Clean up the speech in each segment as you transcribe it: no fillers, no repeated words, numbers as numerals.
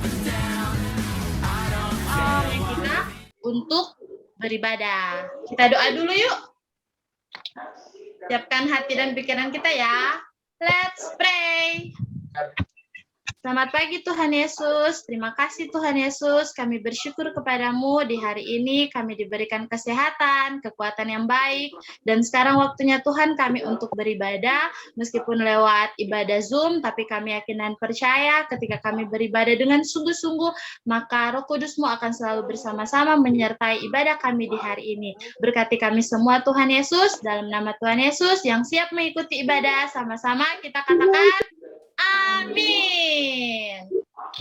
kita untuk beribadah. Kita doa dulu yuk. Siapkan hati dan pikiran kita ya. Let's pray. Selamat pagi Tuhan Yesus. Terima kasih Tuhan Yesus. Kami bersyukur kepadamu di hari ini. Kami diberikan kesehatan, kekuatan yang baik. Dan sekarang waktunya Tuhan kami untuk beribadah. Meskipun lewat ibadah Zoom, tapi kami yakin dan percaya ketika kami beribadah dengan sungguh-sungguh, maka Roh Kudus-Mu akan selalu bersama-sama menyertai ibadah kami di hari ini. Berkati kami semua Tuhan Yesus. Dalam nama Tuhan Yesus yang siap mengikuti ibadah, sama-sama kita katakan amin.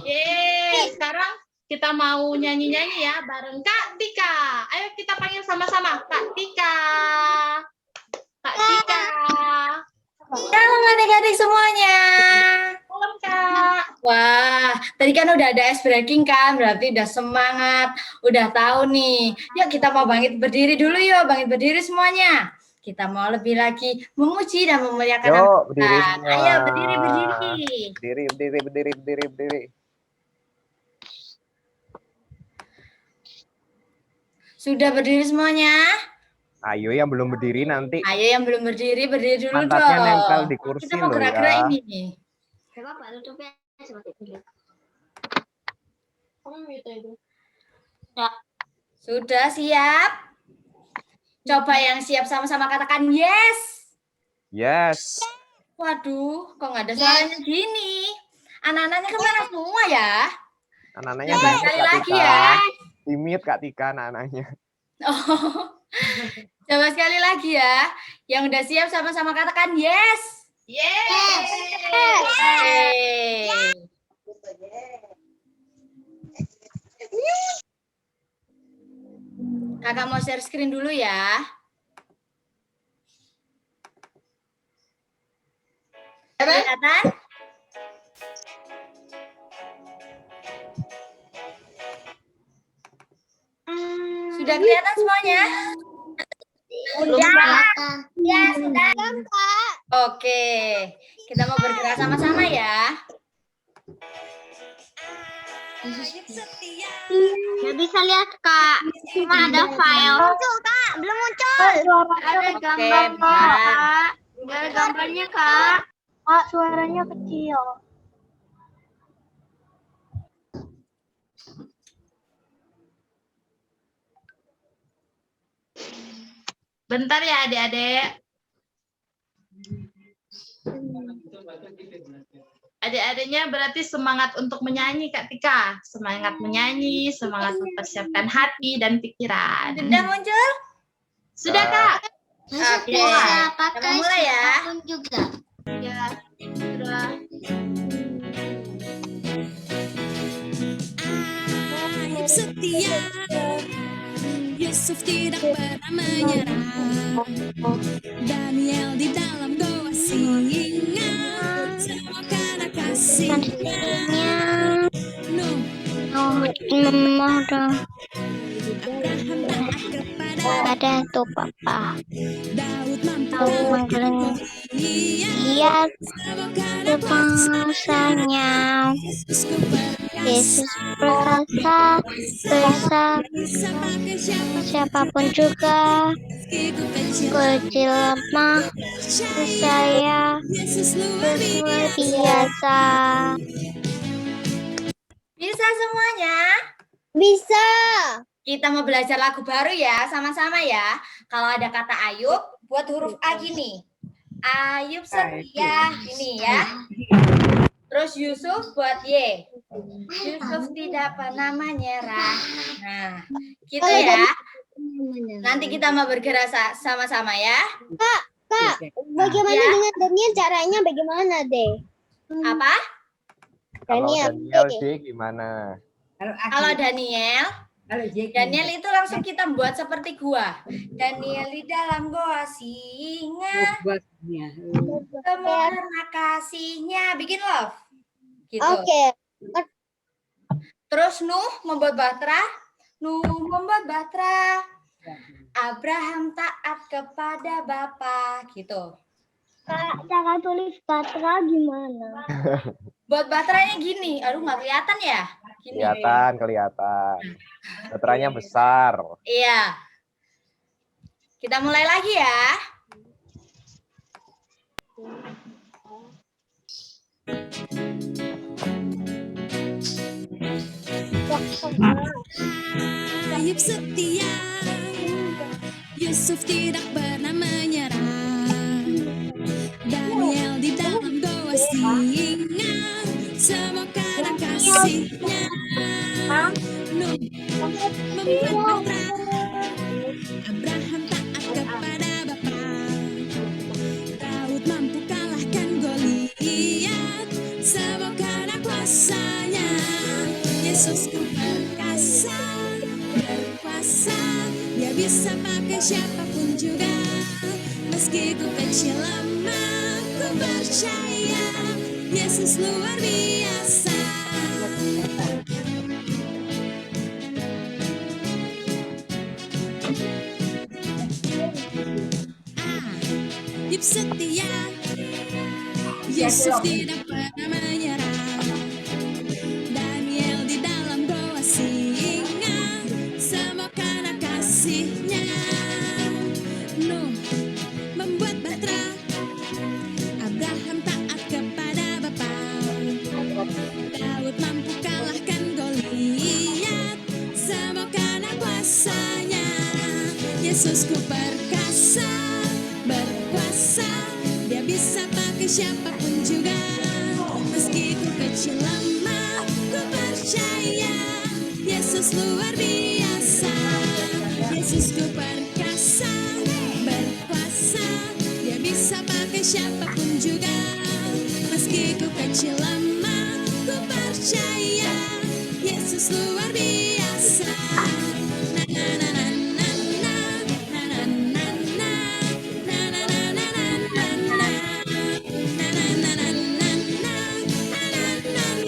Yeay, sekarang kita mau nyanyi-nyanyi ya bareng Kak Tika. Ayo kita panggil sama-sama. Kak Tika. Kak Tika. Halo adik-adik semuanya. Salam Kak. Wah, tadi kan udah ada ice breaking kan, berarti udah semangat, udah tahu nih. Yuk kita mau bangkit berdiri dulu yuk, bangkit berdiri semuanya. Kita mau lebih lagi memuji dan memuliakan nama Tuhan. Ayo berdiri. Berdiri. Sudah berdiri semuanya? Ayo yang belum berdiri nanti. Ayo yang belum berdiri dulu pantatnya dong. nempel di kursi Kita mau loh gerak-gerak ya. ini nih. Sudah siap? Coba yang siap sama-sama katakan yes. Yes. Waduh, kok nggak ada suaranya gini? Anak-anaknya kemana semua ya? Anak-anaknya Coba sekali lagi ya. Timid Kak Tika anak-anaknya. Oh. Coba sekali lagi ya. Yang udah siap sama-sama katakan yes. Yes. Yeay. Kakak mau share screen dulu ya. Kelihatan? Sudah kelihatan semuanya? Ya, sudah. Oke, kita mau bergerak sama-sama ya. Nggak bisa lihat Kak, cuma ada file. Muncul Kak, belum muncul. Ada gambar Kak, ada gambarnya Kak. Kak, suaranya kecil. bentar ya adik-adik. Adik-adiknya berarti semangat untuk menyanyi Kak Tika. Semangat menyanyi, semangat mempersiapkan hati dan pikiran. Sudah muncul? Sudah Kak? Oke, Bisa kita pakai mau mulai ya. siapapun juga. Ya, sudah. Ayub setia, Yusuf tidak pernah menyerah. Daniel di dalam goa singa, semua karena kasihnya. Nuh, Mama udah Abraham taat kepada ada tuh Papa. Daud mampu Aku manggilin dia semua karena kuasa bahasanya. Yesus ku perkasa. Yesus berkata, Bisa pakai siapapun juga, meski ku kecil. kecil lemah, saya Yesus luar luar biasa. biasa. Bisa semuanya? Bisa. Kita mau belajar lagu baru ya, sama-sama ya. Kalau ada kata Ayub, buat huruf A gini. Ayub setia, ini ya. Terus Yusuf buat Y. Yusuf tidak pernah menyerah. Nah, gitu ya. Nanti kita mau bergerak sama-sama ya. Kak, bagaimana Ya. dengan Daniel? Caranya bagaimana deh? Apa? Kalau Daniel. Daniel D gimana? Kalau Daniel itu langsung kita buat seperti gua. Daniel di dalam goa singa. Karena kasihnya. Bikin love. Gitu. Oke. Terus Nuh membuat Batra. Abraham taat kepada Bapa. Gitu. Kak, cara tulis Batra gimana? Buat baterainya gini. Aduh nggak kelihatan ya. Gini. Kelihatan. Baterainya besar. Iya. Kita mulai lagi ya. Ayub setia, Yusuf tidak pernah menyerah. Daniel di dalam goa singa, semua karena kasihnya. Nuh membuat batra, Abraham taat kepada Bapa. Daud mampu kalahkan Goliat, semua karena kuasanya. Yesus ku perkasa, berkuasa, dia bisa pakai siapapun juga. Meski ku kecil lemah, ku percaya Yesus luar biasa. Ayub setia, Yusuf tidak pernah menyerah. Daniel di dalam goa singa, semua karena kasihnya. Nuh membuat batra, Abraham taat kepada Bapa. Daud mampu kalahkan Goliat, semua karena kuasanya. Yesus ku perkasa, berkuasa, dia bisa pakai siapapun juga. Meski ku kecil lemah, ku percaya Yesus luar biasa. Yesus ku perkasa, berkuasa, dia bisa pakai siapapun juga. Meski ku kecil lemah, ku percaya Yesus luar biasa. Na na na na na na na na na na na na na na na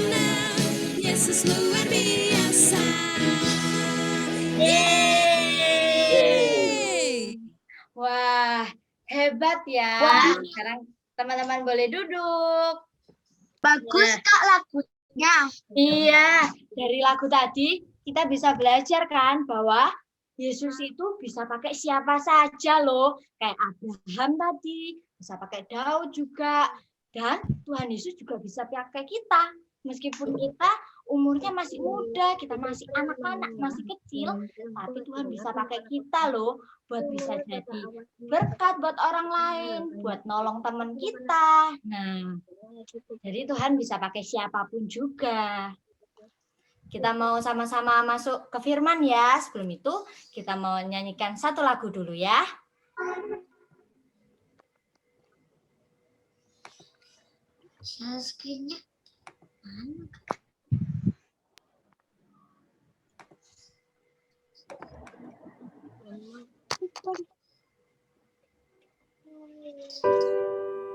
na. Yesus luar biasa. Yeay. Wah, hebat ya. Sekarang teman-teman boleh duduk. Bagus Kak lagunya. Iya, dari lagu tadi kita bisa belajar kan bahwa Yesus itu bisa pakai siapa saja loh. Kayak Abraham tadi, bisa pakai Daud juga. Dan Tuhan Yesus juga bisa pakai kita. Meskipun kita umurnya masih muda, kita masih anak-anak, masih kecil, tapi Tuhan bisa pakai kita loh buat bisa jadi berkat buat orang lain, buat nolong teman kita. Nah, jadi Tuhan bisa pakai siapapun juga. Kita mau sama-sama masuk ke firman ya. Sebelum itu kita mau nyanyikan satu lagu dulu ya. Screen-nya mana?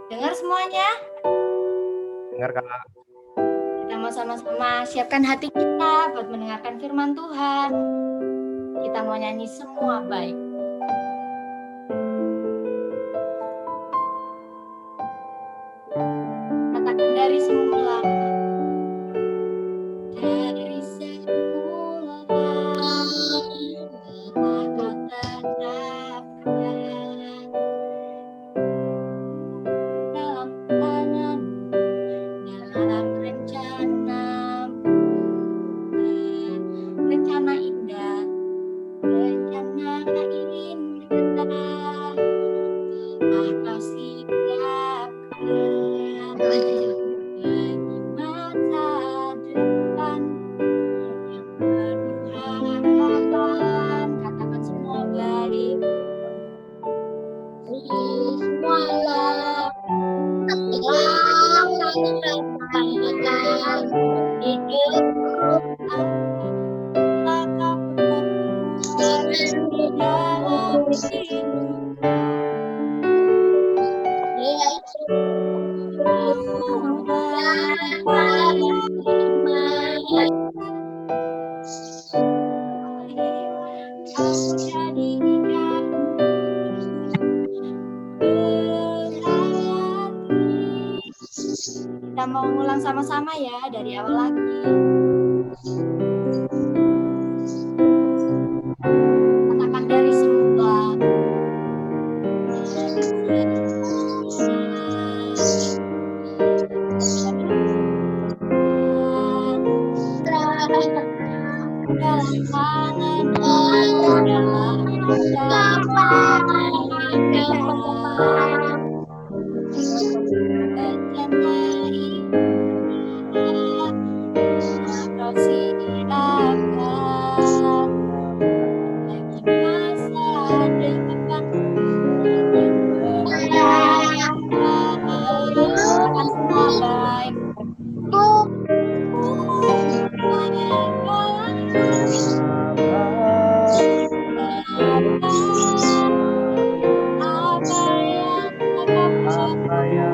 Dengar semuanya? Dengar Kak. Kita mau sama-sama siapkan hati kita buat mendengarkan firman Tuhan. Kita mau nyanyi semua baik. Katakan dari semula. Dari semula telah kau tetapkan dalam tangan, dalam rencanamu, rencana indah, rencana indah telah kau siapkan bagi masa depan yang penuh harapan. Katakan semua baik. Semualah telah katakan hidupku Tak kau di dalam hidupku. Aku jadikan berhati. Kita mau ngulang sama-sama ya dari awal lagi. Katakan dari semula. Dalam tanganmu semua baik. Apa yang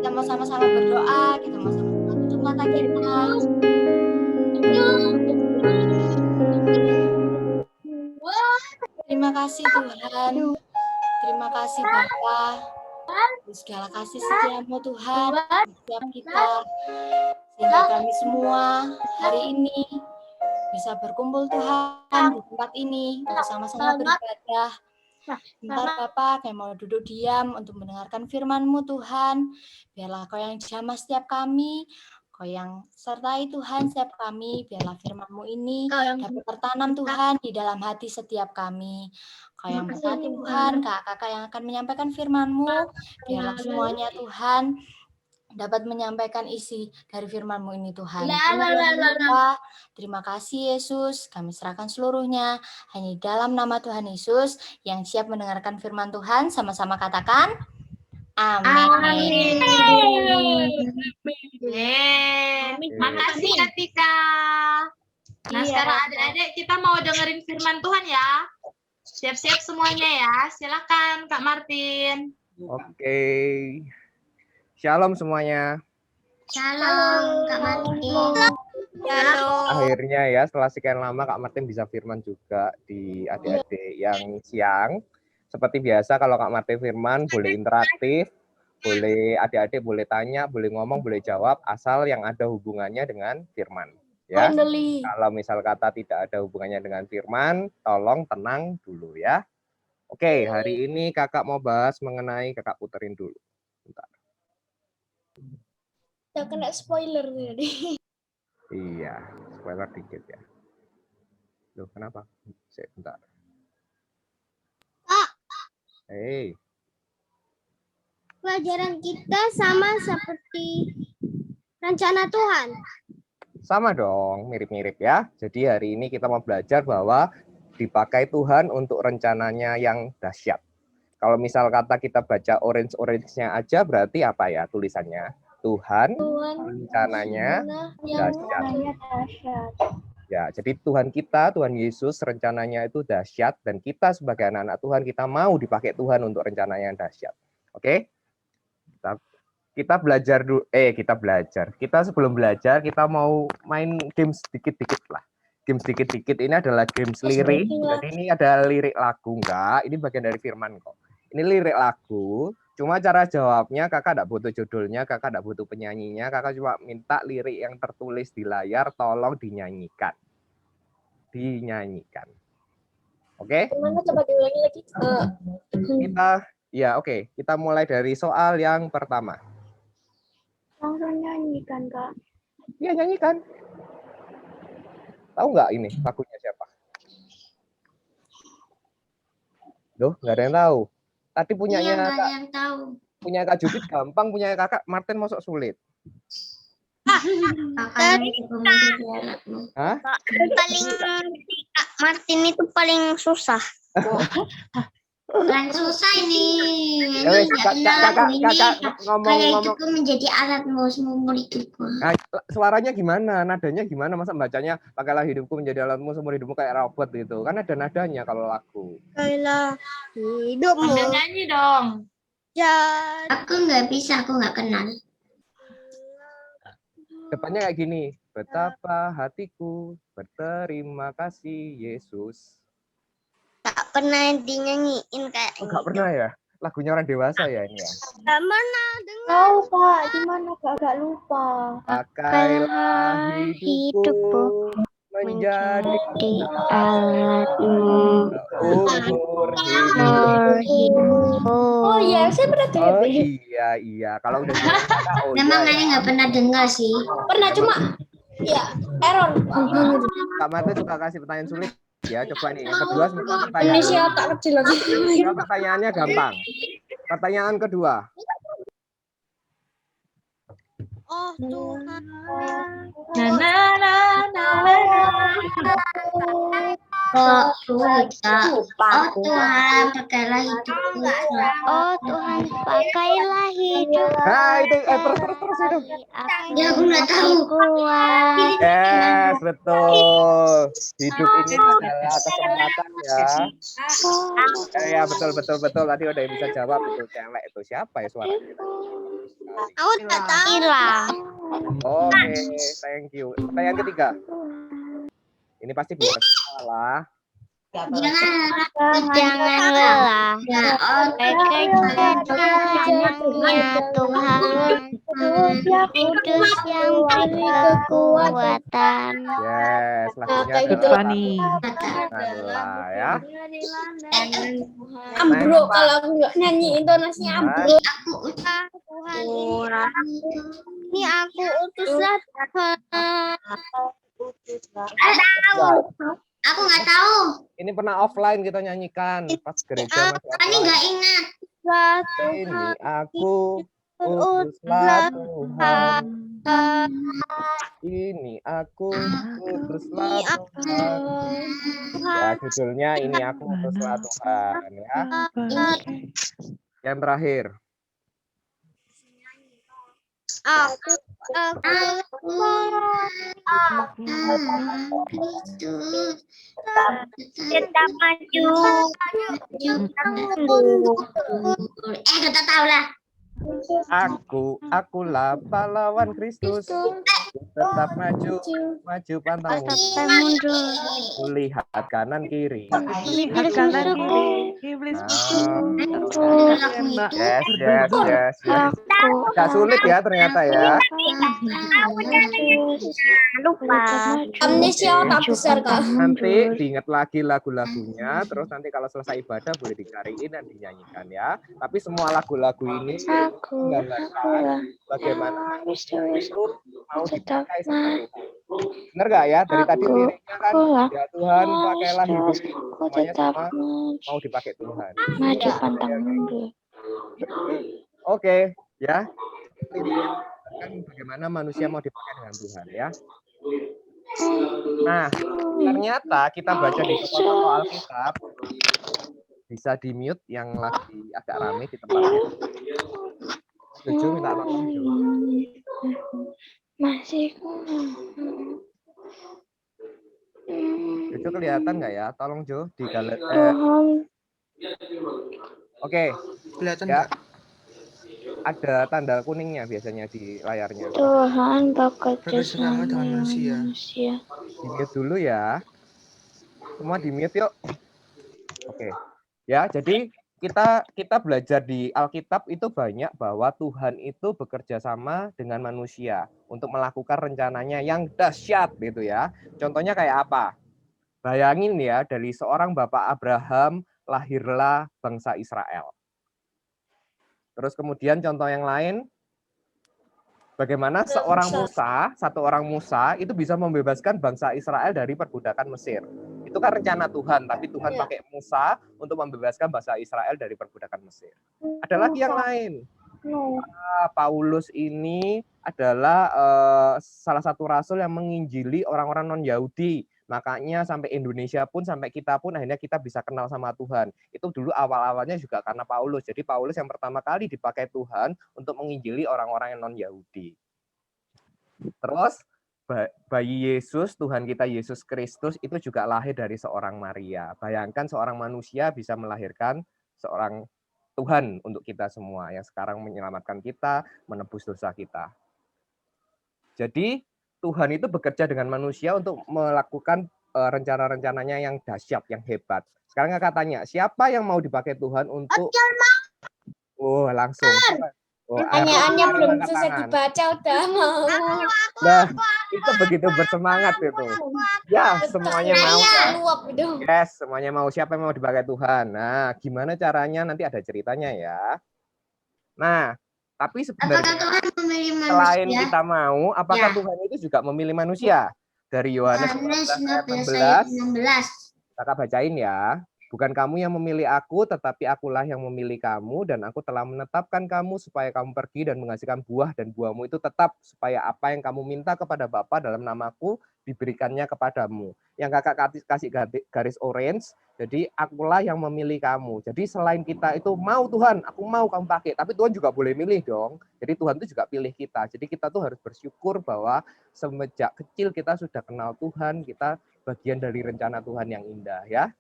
Kita mau sama-sama berdoa, kita mau sama-sama tutup mata kita. Terima kasih Tuhan. Terima kasih Bapa. Segala kasih setiamu Tuhan setiap kita. Sehingga kami semua hari ini bisa berkumpul Tuhan di tempat ini bersama-sama beribadah. Bentar Bapak, kami mau duduk diam untuk mendengarkan firman-Mu Tuhan. Biarlah Kau yang jamah setiap kami, Kau yang sertai Tuhan setiap kami. Biarlah firman-Mu ini dapat tertanam Tuhan di dalam hati setiap kami. Kau yang berkati Tuhan, kakak-kakak yang akan menyampaikan firman-Mu. Biarlah semuanya Tuhan dapat menyampaikan isi dari firman-Mu ini Tuhan. Terima kasih Yesus, kami serahkan seluruhnya hanya di dalam nama Tuhan Yesus yang siap mendengarkan firman Tuhan. Sama-sama katakan, amin. Makasih ya Tika. Nah Iya. sekarang adik-adik kita mau dengerin firman Tuhan ya. Siap-siap semuanya ya. Silakan Kak Martin. Oke. Shalom semuanya. Shalom, Kak Martin. Akhirnya ya setelah sekian lama Kak Martin bisa firman juga di adik-adik yang siang. Seperti biasa kalau Kak Martin firman boleh interaktif, boleh adik-adik boleh tanya, boleh ngomong, boleh jawab asal yang ada hubungannya dengan firman. Ya. Kalau misal kata tidak ada hubungannya dengan firman, tolong tenang dulu ya. Oke, hari ini Kakak mau bahas mengenai, Kakak puterin dulu. Bentar. Udah kena spoiler tadi. Iya, spoiler dikit ya. Loh, kenapa? Bentar. Hei. pelajaran kita sama seperti rencana Tuhan? Sama dong, mirip-mirip ya. Jadi hari ini kita mau belajar bahwa dipakai Tuhan untuk rencananya yang dahsyat. Kalau misal kata kita baca orange-nya aja berarti apa ya tulisannya? Tuhan rencananya dahsyat. Ya, jadi Tuhan kita, Tuhan Yesus rencananya itu dahsyat dan kita sebagai anak-anak Tuhan kita mau dipakai Tuhan untuk rencananya yang dahsyat. Oke? Kita belajar dulu. Kita sebelum belajar kita mau main games sedikit-dikit lah. Games sedikit-dikit ini adalah games lirik. Jadi ini ada lirik lagu enggak? Ini bagian dari firman kok. Ini lirik lagu. Cuma cara jawabnya kakak enggak butuh judulnya, kakak enggak butuh penyanyinya, kakak cuma minta lirik yang tertulis di layar tolong dinyanyikan. Dinyanyikan. Oke? Gimana coba diulangi lagi? Kita mulai dari soal yang pertama. Langsung nyanyikan, Kak. Iya, nyanyikan. Tahu nggak ini lagunya siapa? Loh, nggak ada yang tahu. Tadi punyanya Kak, yang tahu. punya Kak Judit gampang, punya Kakak Martin masuk sulit. Hah? Paling Kak Martin itu paling susah. Paling susah ini. Kakak ngomong-ngomong. Itu menjadi alatmu seumur hidupku. Nah, suaranya gimana? Nadanya gimana? Masa bacanya pakailah hidupku menjadi alatmu seumur hidupmu kayak robot gitu? Kan ada nadanya kalau lagu. Pakailah hidupmu. Udah nyanyi dong. Aku nggak bisa, aku nggak kenal. Depannya kayak gini. Betapa hatiku berterima kasih Yesus. Tak pernah dinyanyiin kayak Enggak pernah ya? Lagunya orang dewasa ya ini ya? Gak pernah dengar. Tahu, Kak. Gimana, Kak? Agak lupa. Pakailah hidupku menjadi alatmu. umur hidup. Oh iya, saya pernah dengar. Oh iya. Kalau udah dengar, Memang Nani nggak pernah dengar sih. Pernah cuma ya error. Kak Martin suka kasih pertanyaan sulit ya. Coba nih yang kedua pertanyaan. tak kecil lagi. Pertanyaannya gampang. Pertanyaan kedua. Oh Tuhan. Oh Tuhan, pakailah hidupku. Oh Tuhan, pakailah hidupku. Nah itu terus itu. Ya aku nggak tahu. Yes, betul. Hidup ini adalah kesempatan ya. Ya betul. Tadi udah yang bisa jawab itu cewek itu siapa ya suaranya? Aku tak tahu. Oke, thank you. Pertanyaan ketiga. Ini pasti bukan salah. Jangan lelah. Bekerja Tuhan. Kudus yang beri kekuatan. Yes, lagunya adalah ya. Ambruk kalau aku nggak nyanyi intonasinya ambruk. Ini aku utuslah Tuhan. Aku nggak tahu. Ini pernah offline kita nyanyikan pas gereja masih Ini nggak ingat. Ini aku utuslah Tuhan. Ini aku utuslah Tuhan. Ya judulnya ini aku utuslah Tuhan ya. Yang terakhir. Aku tetap maju. Kita tahu lah. Akulah pahlawan Kristus. Tetap maju pantang mundur. Lihat kanan kiri. Yes. Gak sulit ya ternyata ya. Lupa. Amnesia tak besar Kak. Nanti diingat lagi lagu-lagunya, terus nanti kalau selesai ibadah boleh dicariin dan dinyanyikan ya. Tapi semua lagu-lagu ini menggambarkan bagaimana itu mau dipakai seperti itu. Benar nggak ya? Dari tadi liriknya kan, ya Tuhan pakailah hidup semuanya sama mau dipakai Tuhan. Maju pantang mundur. Oke, ya. Kan bagaimana manusia mau dipakai dengan Tuhan ya. Nah, ternyata kita baca di toko-toko Alkitab bisa di-mute yang lagi agak rame di tempatnya. Jojo minta tolong, Jo. Masih. Jojo kelihatan nggak ya? Tolong Jo di galeri. Tuhan. Oke, Kelihatan ya. nggak? Ada tanda kuningnya biasanya di layarnya. Tuhan bekerja Bekerjasama dengan manusia. Di-mute dulu ya. Semua di-mute yuk. Oke. Ya, jadi kita belajar di Alkitab itu banyak bahwa Tuhan itu bekerja sama dengan manusia untuk melakukan rencananya yang dahsyat gitu ya. Contohnya kayak apa? Bayangin ya, dari seorang bapak Abraham lahirlah bangsa Israel. Terus kemudian contoh yang lain, bagaimana satu orang Musa itu bisa membebaskan bangsa Israel dari perbudakan Mesir. Itu kan rencana Tuhan, tapi Tuhan pakai Musa untuk membebaskan bangsa Israel dari perbudakan Mesir. Ada lagi yang lain. Paulus ini adalah salah satu rasul yang menginjili orang-orang non-Yahudi. Makanya sampai Indonesia pun, sampai kita pun akhirnya kita bisa kenal sama Tuhan. Itu dulu awal-awalnya juga karena Paulus. Jadi Paulus yang pertama kali dipakai Tuhan untuk menginjili orang-orang yang non-Yahudi. Terus bayi Yesus, Tuhan kita Yesus Kristus itu juga lahir dari seorang Maria. Bayangkan seorang manusia bisa melahirkan seorang Tuhan untuk kita semua yang sekarang menyelamatkan kita, menebus dosa kita. Jadi Tuhan itu bekerja dengan manusia untuk melakukan rencana-rencananya yang dahsyat, yang hebat. Sekarang kakak tanya, siapa yang mau dipakai Tuhan untuk... Oh, langsung. Oh, Pertanyaannya belum selesai dibaca udah mau. Nah, itu begitu bersemangat itu. Ya, semuanya mau kan? Yes, semuanya mau. Siapa yang mau dipakai Tuhan? Nah, gimana caranya? Nanti ada ceritanya ya. Nah, tapi sebenarnya selain kita mau, apakah Tuhan itu juga memilih manusia? Dari Yohanes 16, kakak bacain ya. Bukan kamu yang memilih aku, tetapi akulah yang memilih kamu, dan aku telah menetapkan kamu supaya kamu pergi dan menghasilkan buah, dan buahmu itu tetap, supaya apa yang kamu minta kepada Bapa dalam namaku, diberikannya kepadamu. Yang kakak kasih garis orange, jadi akulah yang memilih kamu. Jadi selain kita itu mau Tuhan, aku mau kamu pakai, tapi Tuhan juga boleh milih dong. Jadi Tuhan itu juga pilih kita. Jadi kita tuh harus bersyukur bahwa semenjak kecil kita sudah kenal Tuhan, kita bagian dari rencana Tuhan yang indah ya.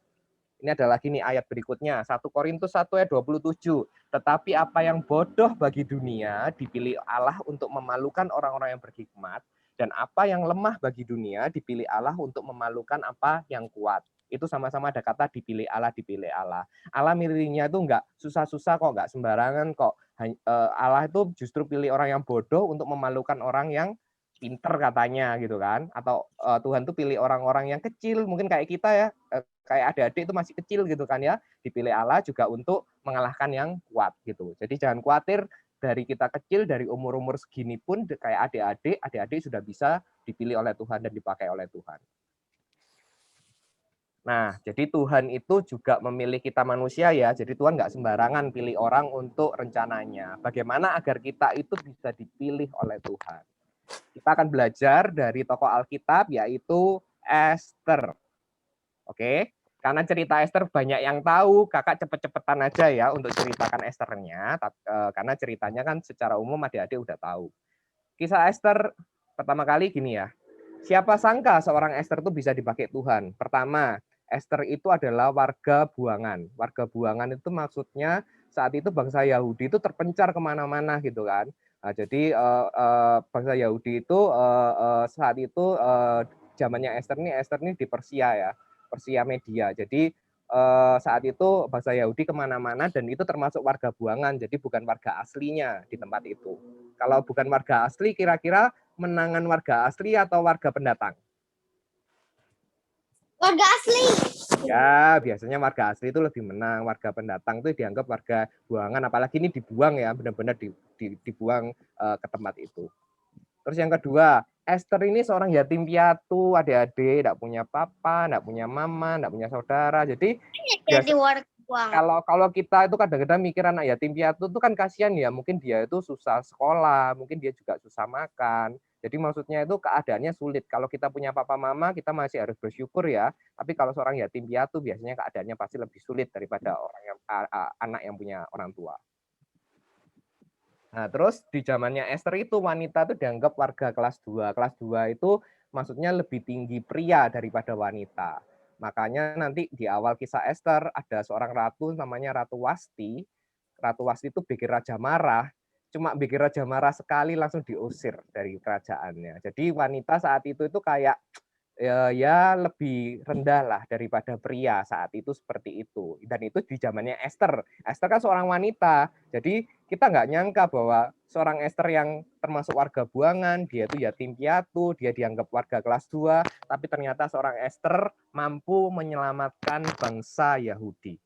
Ini adalah gini ayat berikutnya, 1 Korintus 1 ayat 27. Tetapi apa yang bodoh bagi dunia dipilih Allah untuk memalukan orang-orang yang berhikmat, dan apa yang lemah bagi dunia dipilih Allah untuk memalukan apa yang kuat. Itu sama-sama ada kata dipilih Allah, dipilih Allah. Allah milihnya itu enggak susah-susah kok, enggak sembarangan kok. Allah itu justru pilih orang yang bodoh untuk memalukan orang yang pinter katanya gitu kan. Atau Tuhan tuh pilih orang-orang yang kecil, mungkin kayak kita ya, kayak adik-adik itu masih kecil gitu kan ya, dipilih Allah juga untuk mengalahkan yang kuat gitu. Jadi jangan khawatir, dari kita kecil, dari umur-umur segini pun kayak adik-adik sudah bisa dipilih oleh Tuhan dan dipakai oleh Tuhan. Nah, jadi Tuhan itu juga memilih kita manusia ya, jadi Tuhan nggak sembarangan pilih orang untuk rencananya. Bagaimana agar kita itu bisa dipilih oleh Tuhan? Kita akan belajar dari tokoh Alkitab yaitu Esther. Oke, karena cerita Esther banyak yang tahu, kakak cepet-cepetan aja ya untuk ceritakan Esthernya, karena ceritanya kan secara umum adik-adik udah tahu. Kisah Esther pertama kali gini ya, siapa sangka seorang Esther itu bisa dipakai Tuhan? Pertama, Esther itu adalah warga buangan. Warga buangan itu maksudnya saat itu bangsa Yahudi itu terpencar kemana-mana gitu kan. Nah, jadi bangsa Yahudi itu saat itu zamannya Esther ini di Persia ya. Persia Media. Jadi saat itu bangsa Yahudi kemana-mana dan itu termasuk warga buangan, jadi bukan warga aslinya di tempat itu. Kalau bukan warga asli, kira-kira menangan warga asli atau warga pendatang? Warga asli. Ya, biasanya warga asli itu lebih menang. Warga pendatang itu dianggap warga buangan, apalagi ini dibuang ya, benar-benar dibuang ke tempat itu. Terus yang kedua, Esther ini seorang yatim piatu, adik-adik, tidak punya papa, tidak punya mama, tidak punya saudara. Jadi kalau kita itu kadang-kadang mikir anak yatim piatu itu kan kasihan ya, mungkin dia itu susah sekolah, mungkin dia juga susah makan. Jadi maksudnya itu keadaannya sulit. Kalau kita punya papa mama, kita masih harus bersyukur ya. Tapi kalau seorang yatim piatu biasanya keadaannya pasti lebih sulit daripada orang yang anak yang punya orang tua. Nah, terus di zamannya Esther itu wanita itu dianggap warga kelas 2. Kelas 2 itu maksudnya lebih tinggi pria daripada wanita. Makanya nanti di awal kisah Esther ada seorang ratu namanya Ratu Wasti. Ratu Wasti itu bikin raja marah. Cuma bikin raja marah sekali langsung diusir dari kerajaannya. Jadi wanita saat itu kayak ya lebih rendah lah daripada pria saat itu seperti itu. Dan itu di zamannya Esther. Esther kan seorang wanita. Jadi kita nggak nyangka bahwa seorang Esther yang termasuk warga buangan, dia itu yatim piatu, dia dianggap warga kelas 2, tapi ternyata seorang Esther mampu menyelamatkan bangsa Yahudi.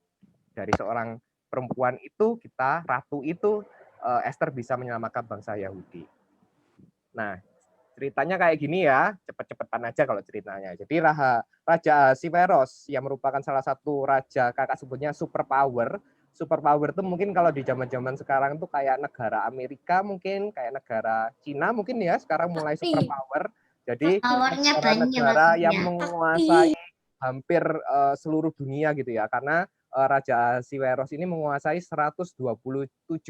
Dari seorang perempuan itu, ratu itu, Esther bisa menyelamatkan bangsa Yahudi. Nah, ceritanya kayak gini ya, cepet-cepetan aja kalau ceritanya. Jadi Raja Ahasiweros yang merupakan salah satu raja, kakak sebutnya superpower. Superpower itu mungkin kalau di zaman-zaman sekarang tuh kayak negara Amerika, mungkin kayak negara Cina mungkin ya, sekarang mulai superpower. Jadi negara-negara yang menguasai hampir seluruh dunia gitu ya, karena Raja Ahasiweros ini menguasai 127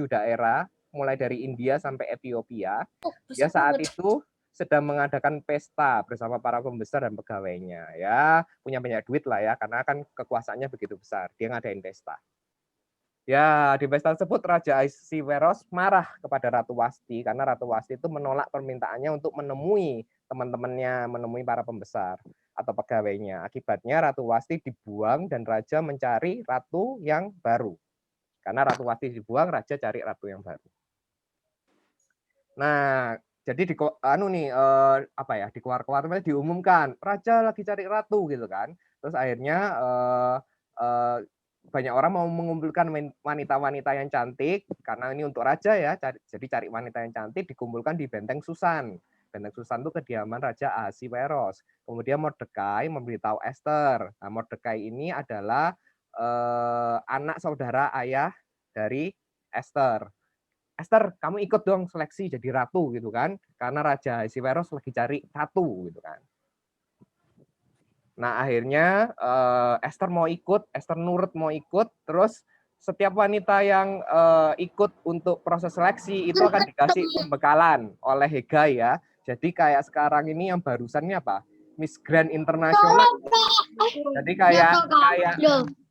daerah, mulai dari India sampai Ethiopia. Dia saat itu sedang mengadakan pesta bersama para pembesar dan pegawainya. Ya, punya banyak duit lah ya, karena kan kekuasaannya begitu besar. Dia ngadain pesta. Ya, di pesta tersebut Raja Ahasiweros marah kepada Ratu Wasti karena Ratu Wasti itu menolak permintaannya untuk menemui teman-temannya, menemui para pembesar atau pegawainya. Akibatnya Ratu Wasti dibuang dan raja mencari ratu yang baru. Karena Ratu Wasti dibuang, raja cari ratu yang baru. Nah, jadi di keluar-keluar diumumkan raja lagi cari ratu gitu kan. Terus akhirnya banyak orang mau mengumpulkan wanita-wanita yang cantik karena ini untuk raja ya. Jadi cari wanita yang cantik dikumpulkan di Benteng Susan. Benteng Susan itu kediaman Raja Ahasiweros. Kemudian Mordekai memberitahu Esther. Nah, Mordekai ini adalah anak saudara ayah dari Esther. Esther, kamu ikut dong seleksi jadi ratu gitu kan? Karena Raja Ahasiweros lagi cari ratu gitu kan. Nah, akhirnya Esther mau ikut, Esther nurut mau ikut, terus setiap wanita yang ikut untuk proses seleksi itu akan dikasih pembekalan oleh Hegai ya. Jadi kayak sekarang ini yang barusannya apa? Miss Grand Internasional. Jadi kayak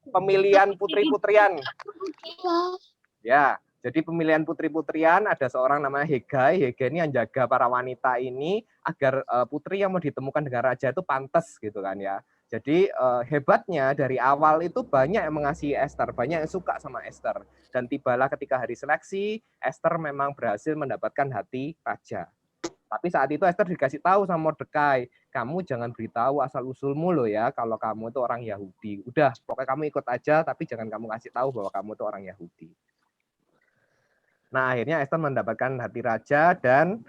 pemilihan putri-putrian. Ya, jadi pemilihan putri-putrian ada seorang namanya Hegai. Hegai ini yang jaga para wanita ini agar putri yang mau ditemukan dengan raja itu pantas gitu kan ya. Jadi hebatnya dari awal itu banyak yang mengasihi Esther, banyak yang suka sama Esther. Dan tibalah ketika hari seleksi, Esther memang berhasil mendapatkan hati raja. Tapi saat itu Esther dikasih tahu sama Mordekai, kamu jangan beritahu asal-usulmu loh ya kalau kamu itu orang Yahudi. Udah, pokoknya kamu ikut aja, tapi jangan kamu kasih tahu bahwa kamu itu orang Yahudi. Nah, akhirnya Esther mendapatkan hati raja dan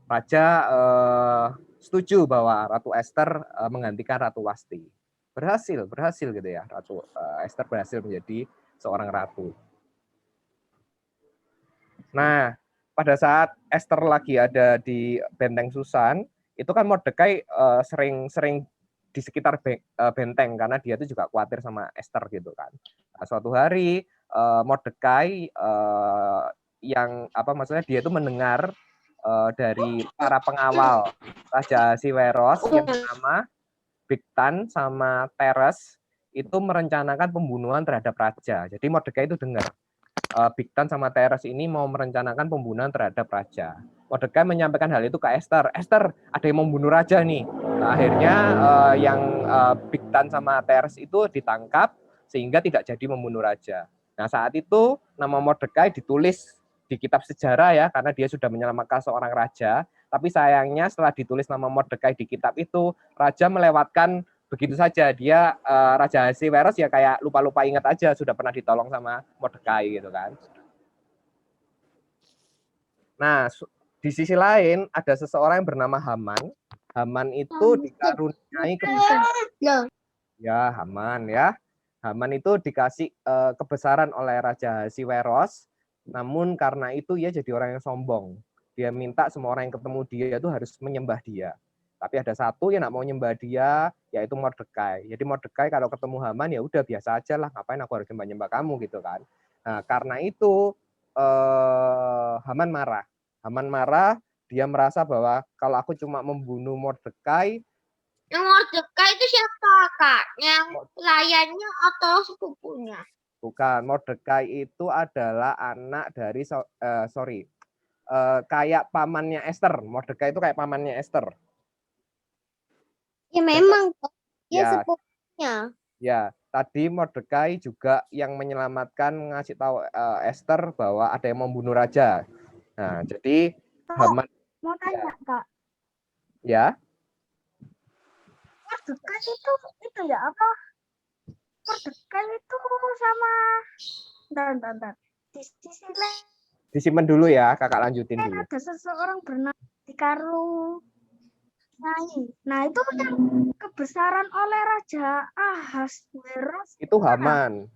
raja setuju bahwa Ratu Esther menggantikan Ratu Wasti. Berhasil gitu ya. Ratu Esther berhasil menjadi seorang ratu. Nah, pada saat Esther lagi ada di Benteng Susan, itu kan Mordekai sering di sekitar benteng karena dia itu juga khawatir sama Esther gitu kan. Nah, suatu hari Mordekai dia itu mendengar dari para pengawal Raja Ahasiweros yang bernama Bigtan sama Teres itu merencanakan pembunuhan terhadap raja. Jadi Mordekai itu dengar Bigtan sama Teres ini mau merencanakan pembunuhan terhadap raja. Mordekai menyampaikan hal itu ke Esther. Esther, ada yang mau membunuh raja nih. Nah, akhirnya Bigtan sama Teres itu ditangkap sehingga tidak jadi membunuh raja. Nah, saat itu nama Mordekai ditulis di kitab sejarah ya, karena dia sudah menyelamatkan seorang raja. Tapi sayangnya setelah ditulis nama Mordekai di kitab itu, raja melewatkan begitu saja. Dia Raja Ahasiweros ya kayak lupa-lupa ingat aja sudah pernah ditolong sama Mordekai gitu kan. Nah, di sisi lain ada seseorang yang bernama Haman. Haman itu dikaruniai kebijaksanaan. Ya, Haman ya. Haman itu dikasih kebesaran oleh Raja Ahasiweros, namun karena itu ia jadi orang yang sombong. Dia minta semua orang yang ketemu dia itu harus menyembah dia. Tapi ada satu yang nggak mau nyembah dia, yaitu Mordekai. Jadi Mordekai kalau ketemu Haman ya udah biasa aja lah, ngapain aku harus nyembah kamu gitu kan. Nah, karena itu Haman marah. Haman marah, dia merasa bahwa kalau aku cuma membunuh Mordekai. Yang Mordekai itu siapa, Kak? Yang pelayannya atau sepupunya? Bukan, Mordekai itu adalah anak dari kayak pamannya Esther. Mordekai itu kayak pamannya Esther. Ya memang, dia Ya. sepupunya. Ya, tadi Mordekai juga yang menyelamatkan, ngasih tahu Esther bahwa ada yang membunuh raja. Nah, jadi Haman. Mau tanya, Kak. Ya. Mordekai itu ya apa? Mordekai itu sama bentar. Di sisi lain Disimpan dulu ya, kakak lanjutin dulu. ada seseorang bernama Dikarung. Nah, itu yang kebesaran oleh Raja Ahasweros. Itu Haman.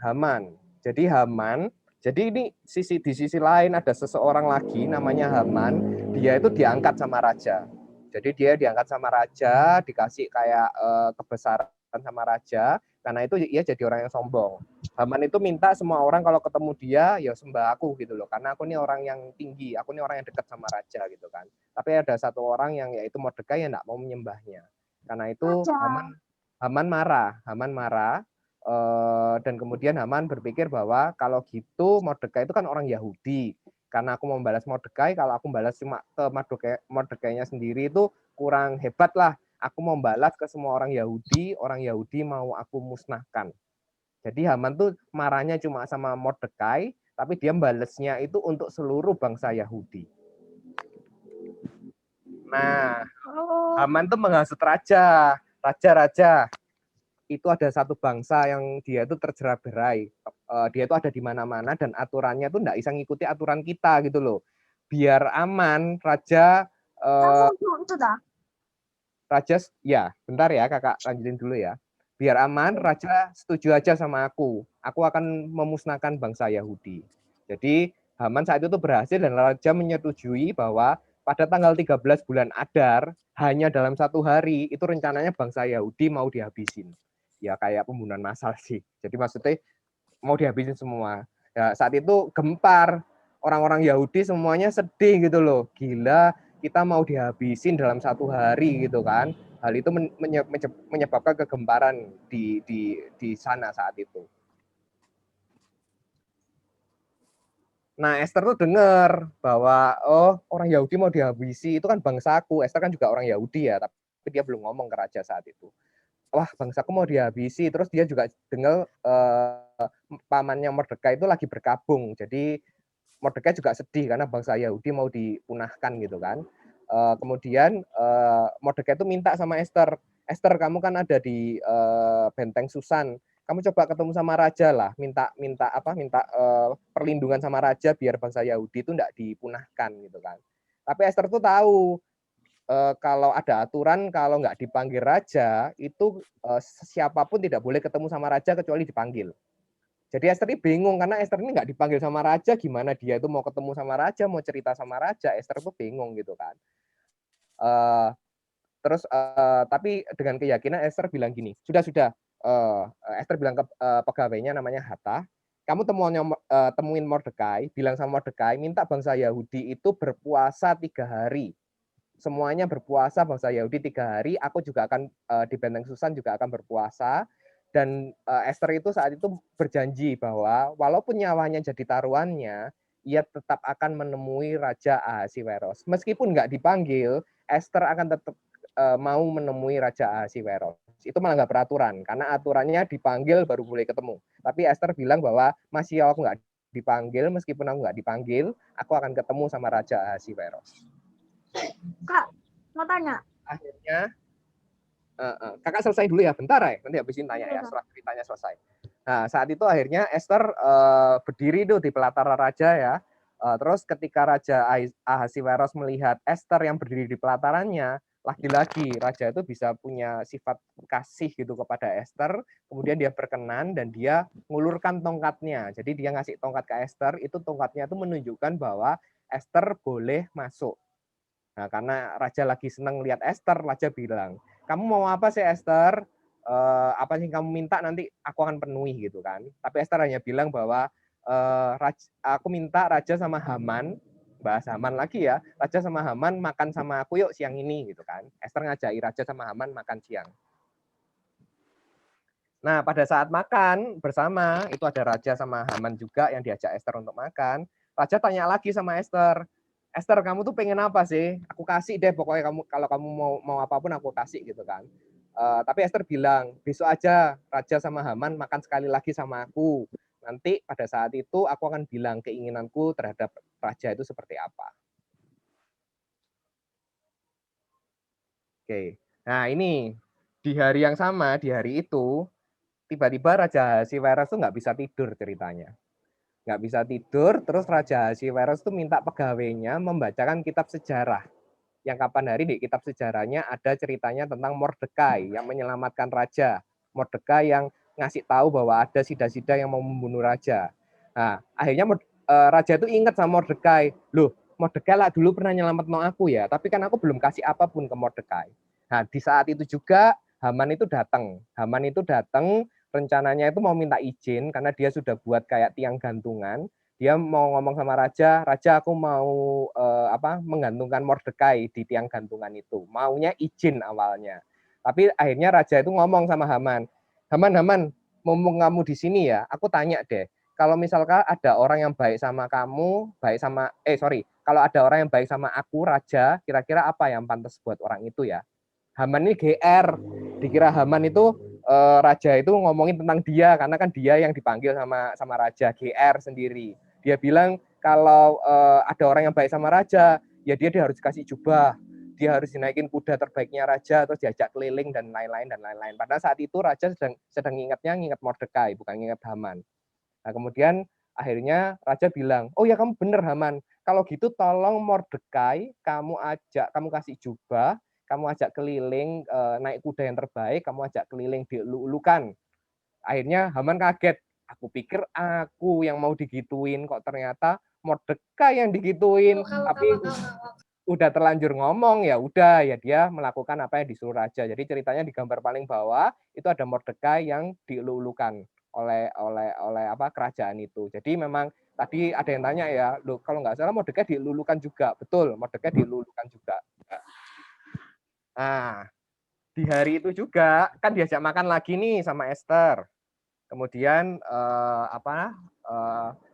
Jadi Haman, jadi ini di sisi lain ada seseorang lagi namanya Haman, dia itu diangkat sama raja. Jadi dia diangkat sama raja, dikasih kayak kebesaran sama raja, karena itu ia jadi orang yang sombong. Haman itu minta semua orang kalau ketemu dia ya sembah aku gitu loh, karena aku ini orang yang tinggi, aku ini orang yang dekat sama raja gitu kan. Tapi ada satu orang yang yaitu Mordekai yang enggak mau menyembahnya. Karena itu Haman marah. Dan kemudian Haman berpikir bahwa kalau gitu Mordekai itu kan orang Yahudi. Karena aku mau membalas Mordekai, kalau aku membalas cuma ke Mordekainya sendiri itu kurang hebat lah. Aku mau membalas ke semua orang Yahudi mau aku musnahkan. Jadi Haman tuh marahnya cuma sama Mordekai, tapi dia membalasnya itu untuk seluruh bangsa Yahudi. Nah, Haman tuh menghasut raja. Raja, itu ada satu bangsa yang dia itu terjerat-berai. Dia itu ada di mana-mana dan aturannya tuh enggak bisa ngikuti aturan kita gitu loh. Biar aman, raja ya, bentar ya kakak lanjutin dulu ya. Biar aman, raja setuju aja sama aku. Aku akan memusnahkan bangsa Yahudi. Jadi Haman saat itu berhasil dan raja menyetujui bahwa pada tanggal 13 bulan Adar, hanya dalam 1 hari, itu rencananya bangsa Yahudi mau dihabisin. Ya kayak pembunuhan massal sih. Jadi maksudnya mau dihabisin semua. Ya, saat itu gempar. Orang-orang Yahudi semuanya sedih gitu loh. Gila, kita mau dihabisin dalam 1 hari gitu kan. Hal itu menyebabkan kegemparan di sana saat itu. Nah, Esther tuh dengar bahwa orang Yahudi mau dihabisi, itu kan bangsaku. Esther kan juga orang Yahudi ya, tapi dia belum ngomong ke raja saat itu. Wah, bangsaku mau dihabisi. Terus dia juga dengar pamannya Mordekai itu lagi berkabung. Jadi Mordekai juga sedih karena bangsa Yahudi mau dipunahkan gitu kan. Kemudian Mordekai itu minta sama Esther, kamu kan ada di benteng Susan. Kamu coba ketemu sama raja lah, minta perlindungan sama raja biar bangsa Yahudi itu enggak dipunahkan gitu kan. Tapi Esther tuh tahu kalau ada aturan kalau nggak dipanggil raja itu siapapun tidak boleh ketemu sama raja kecuali dipanggil. Jadi Esther ini bingung karena Esther ini nggak dipanggil sama raja, gimana dia itu mau ketemu sama raja, mau cerita sama raja, Esther tuh bingung gitu kan. Tapi dengan keyakinan Esther bilang gini, sudah. Esther bilang ke pegawainya namanya Hatta, kamu temuin Mordekai, bilang sama Mordekai, minta bangsa Yahudi itu berpuasa 3 hari. Semuanya berpuasa bangsa Yahudi 3 hari, aku juga akan di benteng Susan juga akan berpuasa. Dan Esther itu saat itu berjanji bahwa walaupun nyawanya jadi taruhannya, ia tetap akan menemui Raja Ahasiweros. Meskipun nggak dipanggil, Esther akan tetap mau menemui Raja Ahasiweros. Itu malah nggak peraturan, karena aturannya dipanggil baru boleh ketemu. Tapi Esther bilang bahwa masih aku nggak dipanggil, meskipun aku nggak dipanggil, aku akan ketemu sama Raja Ahasiweros. Kak, mau tanya. Akhirnya, kakak selesai dulu ya, bentar ya, nanti habisin tanya ya, setelah ceritanya selesai. Nah, saat itu akhirnya Esther berdiri tuh di pelataran raja ya. Terus ketika Raja Ahasiweros melihat Esther yang berdiri di pelatarannya, lagi-lagi raja itu bisa punya sifat kasih gitu kepada Esther, kemudian dia berkenan dan dia ngulurkan tongkatnya. Jadi dia ngasih tongkat ke Esther, itu tongkatnya itu menunjukkan bahwa Esther boleh masuk. Nah, karena raja lagi senang lihat Esther, raja bilang, kamu mau apa sih Esther? Apa sih kamu minta nanti aku akan penuhi gitu kan. Tapi Esther hanya bilang bahwa aku minta raja sama Haman, bahas Haman lagi ya, raja sama Haman makan sama aku yuk siang ini gitu kan. Esther ngajai raja sama Haman makan siang. Nah, pada saat makan bersama, itu ada raja sama Haman juga yang diajak Esther untuk makan. Raja tanya lagi sama Esther, Esther, kamu tuh pengen apa sih? Aku kasih deh, pokoknya kamu kalau kamu mau apapun aku kasih gitu kan. Tapi Esther bilang, besok aja raja sama Haman makan sekali lagi sama aku. Nanti pada saat itu aku akan bilang keinginanku terhadap raja itu seperti apa. Oke, nah ini di hari yang sama, di hari itu, tiba-tiba Raja Ahasiweros tuh nggak bisa tidur ceritanya. Nggak bisa tidur, terus Raja Ahasiweros tuh minta pegawainya membacakan kitab sejarah. Yang kapan hari di kitab sejarahnya ada ceritanya tentang Mordekai yang menyelamatkan raja. Mordekai yang ngasih tahu bahwa ada sida-sida yang mau membunuh raja. Nah, akhirnya raja itu ingat sama Mordekai. Loh, Mordekai lah dulu pernah nyelamat aku ya, tapi kan aku belum kasih apapun ke Mordekai. Nah, di saat itu juga Haman itu datang. Haman itu datang, rencananya itu mau minta izin karena dia sudah buat kayak tiang gantungan. Dia mau ngomong sama raja, raja aku mau menggantungkan Mordekai di tiang gantungan itu. Maunya izin awalnya. Tapi akhirnya raja itu ngomong sama Haman, Haman, mumpung kamu di sini ya, aku tanya deh, kalau misalkan ada orang yang baik sama kamu, kalau ada orang yang baik sama aku, raja, kira-kira apa yang pantas buat orang itu ya? Haman ini GR, dikira Haman itu raja itu ngomongin tentang dia, karena kan dia yang dipanggil sama raja, GR sendiri. Dia bilang kalau ada orang yang baik sama raja, ya dia harus kasih jubah, dia harus dinaikin kuda terbaiknya raja, terus diajak keliling dan lain-lain. Pada saat itu raja sedang nginget Mordekai, bukan nginget Haman. Nah, kemudian akhirnya raja bilang, oh ya kamu bener Haman, kalau gitu tolong Mordekai kamu kasih jubah, kamu ajak keliling naik kuda yang terbaik, kamu ajak keliling dielulukan. Akhirnya Haman kaget, aku pikir aku yang mau digituin, kok ternyata Mordekai yang digituin. Tapi udah terlanjur ngomong, ya udah ya dia melakukan apa yang disuruh raja. Jadi ceritanya di gambar paling bawah itu ada Mordekai yang dielulukan oleh kerajaan itu. Jadi memang tadi ada yang tanya ya, loh kalau nggak salah Mordekai dielulukan juga. Betul, Mordekai dielulukan juga. Nah, di hari itu juga kan diajak makan lagi nih sama Esther. Kemudian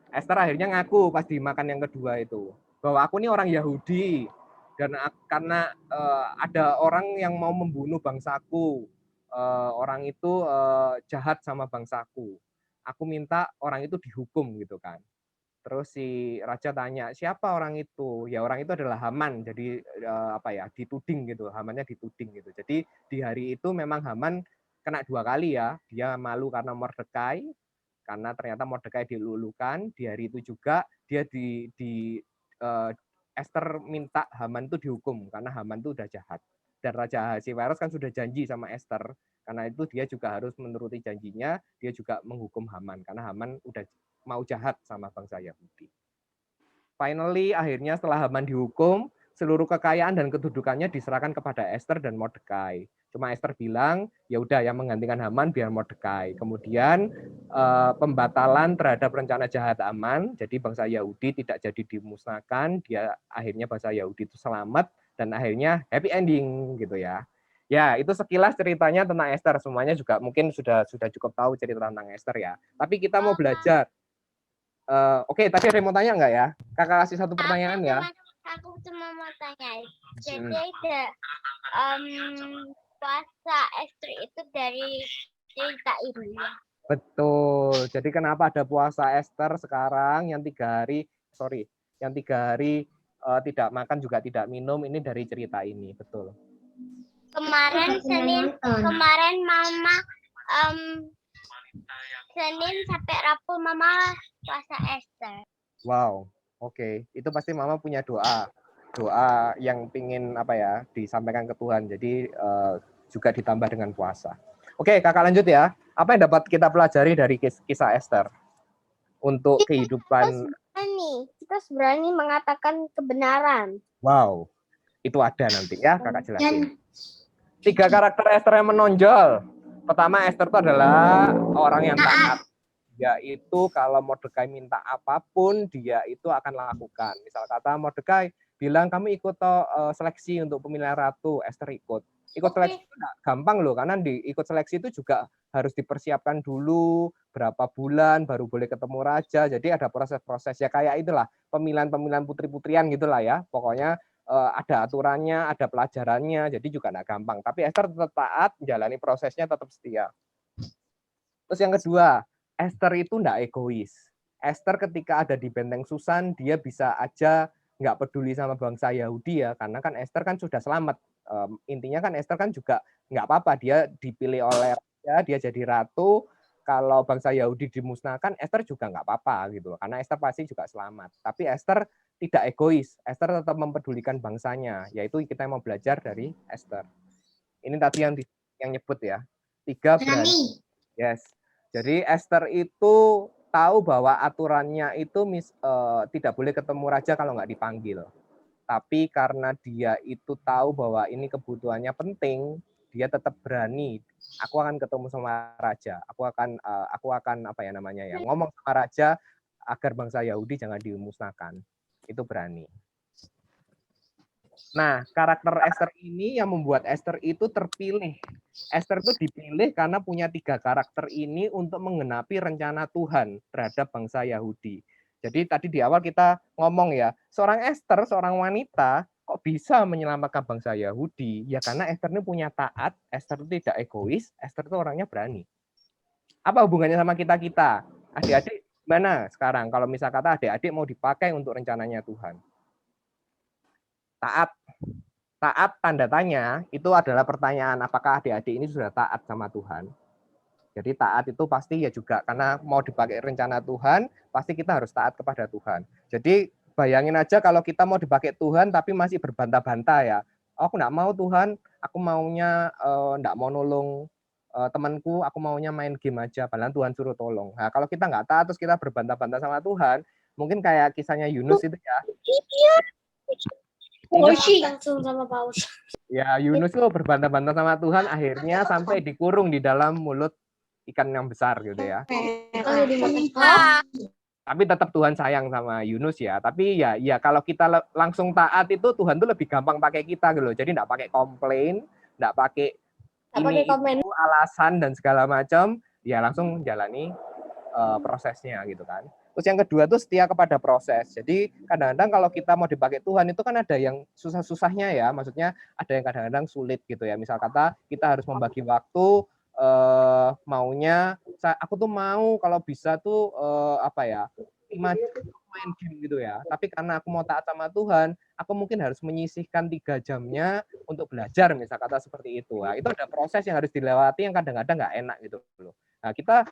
Esther akhirnya ngaku pas di makan yang kedua itu bahwa aku nih orang Yahudi dan karena ada orang yang mau membunuh bangsaku, orang itu jahat sama bangsaku. Aku minta orang itu dihukum gitu kan. Terus si raja tanya, siapa orang itu? Ya orang itu adalah Haman. Jadi dituding gitu, Hamannya dituding gitu. Jadi di hari itu memang Haman kena 2 kali ya. Dia malu karena Mordekai, karena ternyata Mordekai dilulukan. Di hari itu juga dia Esther minta Haman itu dihukum karena Haman itu udah jahat. Dan Raja Ahasiweros kan sudah janji sama Esther. Karena itu dia juga harus menuruti janjinya, dia juga menghukum Haman karena Haman udah mau jahat sama bangsa Yahudi. Finally, akhirnya setelah Haman dihukum, seluruh kekayaan dan kedudukannya diserahkan kepada Esther dan Mordekai. Cuma Esther bilang, ya udah yang menggantikan Haman biar Mordekai. Kemudian pembatalan terhadap rencana jahat Haman, jadi bangsa Yahudi tidak jadi dimusnahkan, akhirnya bangsa Yahudi itu selamat dan akhirnya happy ending gitu ya. Ya, itu sekilas ceritanya tentang Esther. Semuanya juga mungkin sudah cukup tahu cerita tentang Esther ya. Tapi kita mau belajar. Oke, tadi ada yang mau tanya nggak ya? Kakak kasih satu pertanyaan ya. Aku cuma mau tanya. Jadi puasa Esther itu dari cerita ini ya? Betul. Jadi kenapa ada puasa Esther sekarang yang 3 hari, tidak makan juga tidak minum, ini dari cerita ini, betul. Kemarin Mama Senin sampai Rabu Mama puasa Esther. Wow, oke. Itu pasti Mama punya doa. doa yang pingin apa ya disampaikan ke Tuhan. Jadi juga ditambah dengan puasa. Oke, kakak lanjut ya. Apa yang dapat kita pelajari dari kisah Esther untuk kehidupan? Kita berani mengatakan kebenaran. Wow, itu ada nanti ya kakak jelasin. 3 karakter Esther yang menonjol. Pertama, Esther itu adalah orang yang taat. Yaitu kalau Mordekai minta apapun, dia itu akan lakukan. Misal kata Mordekai bilang, kamu ikut seleksi untuk pemilihan ratu, Esther ikut. Ikut seleksi itu enggak gampang loh, karena ikut seleksi itu juga harus dipersiapkan dulu, berapa bulan baru boleh ketemu raja. Jadi ada proses-proses ya kayak itulah, pemilihan-pemilihan putri-putrian gitulah ya. Pokoknya ada aturannya, ada pelajarannya, jadi juga enggak gampang. Tapi Esther tetap taat, menjalani prosesnya tetap setia. Terus yang kedua, Esther itu enggak egois. Esther ketika ada di benteng Susan, dia bisa aja nggak peduli sama bangsa Yahudi ya, karena kan Esther kan sudah selamat. Intinya kan Esther kan juga nggak apa-apa, dia dipilih oleh raja, dia jadi ratu. Kalau bangsa Yahudi dimusnahkan, Esther juga nggak apa-apa gitu, karena Esther pasti juga selamat. Tapi Esther tidak egois, Esther tetap mempedulikan bangsanya, yaitu kita mau belajar dari Esther. Ini tadi yang nyebut ya, 3 berani. Yes. Jadi Esther itu tahu bahwa aturannya itu tidak boleh ketemu raja kalau nggak dipanggil. Tapi karena dia itu tahu bahwa ini kebutuhannya penting, dia tetap berani. Aku akan ketemu sama raja. Aku akan apa ya namanya ya, ngomong sama raja agar bangsa Yahudi jangan dimusnahkan. Itu berani. Nah, karakter Esther ini yang membuat Esther itu terpilih. Esther itu dipilih karena punya 3 karakter ini untuk menggenapi rencana Tuhan terhadap bangsa Yahudi. Jadi tadi di awal kita ngomong ya, seorang Esther, seorang wanita, kok bisa menyelamatkan bangsa Yahudi? Ya karena Esther ini punya taat, Esther itu tidak egois, Esther itu orangnya berani. Apa hubungannya sama kita-kita? Adik-adik, gimana sekarang kalau misal kata adik-adik mau dipakai untuk rencananya Tuhan? Taat. Taat tanda tanya itu adalah pertanyaan apakah adik-adik ini sudah taat sama Tuhan. Jadi taat itu pasti ya juga karena mau dipakai rencana Tuhan, pasti kita harus taat kepada Tuhan. Jadi bayangin aja kalau kita mau dipakai Tuhan tapi masih berbantah-bantah ya. Oh, aku enggak mau Tuhan, aku maunya enggak mau nolong temanku, aku maunya main game aja, padahal Tuhan suruh tolong. Nah, kalau kita enggak taat terus kita berbantah-bantah sama Tuhan, mungkin kayak kisahnya Yunus itu ya. Langsung sama paus. Ya, Yunus tuh berbantah-bantah sama Tuhan, akhirnya sampai dikurung di dalam mulut ikan yang besar gitu ya. Tapi tetap Tuhan sayang sama Yunus ya. Tapi ya kalau kita langsung taat itu Tuhan tuh lebih gampang pakai kita gitu loh. Jadi enggak pakai komplain, enggak pakai ini itu, alasan dan segala macam, ya langsung jalani prosesnya gitu kan. Terus yang kedua tuh setia kepada proses. Jadi kadang-kadang kalau kita mau dipakai Tuhan itu kan ada yang susah-susahnya ya. Maksudnya ada yang kadang-kadang sulit gitu ya. Misal kata kita harus membagi waktu, maunya aku tuh mau kalau bisa tuh apa ya, 5 jam main game gitu ya. Tapi karena aku mau taat sama Tuhan, aku mungkin harus menyisihkan 3 jamnya untuk belajar, misal kata seperti itu. Nah, itu ada proses yang harus dilewati yang kadang-kadang nggak enak gitu loh. Nah, kita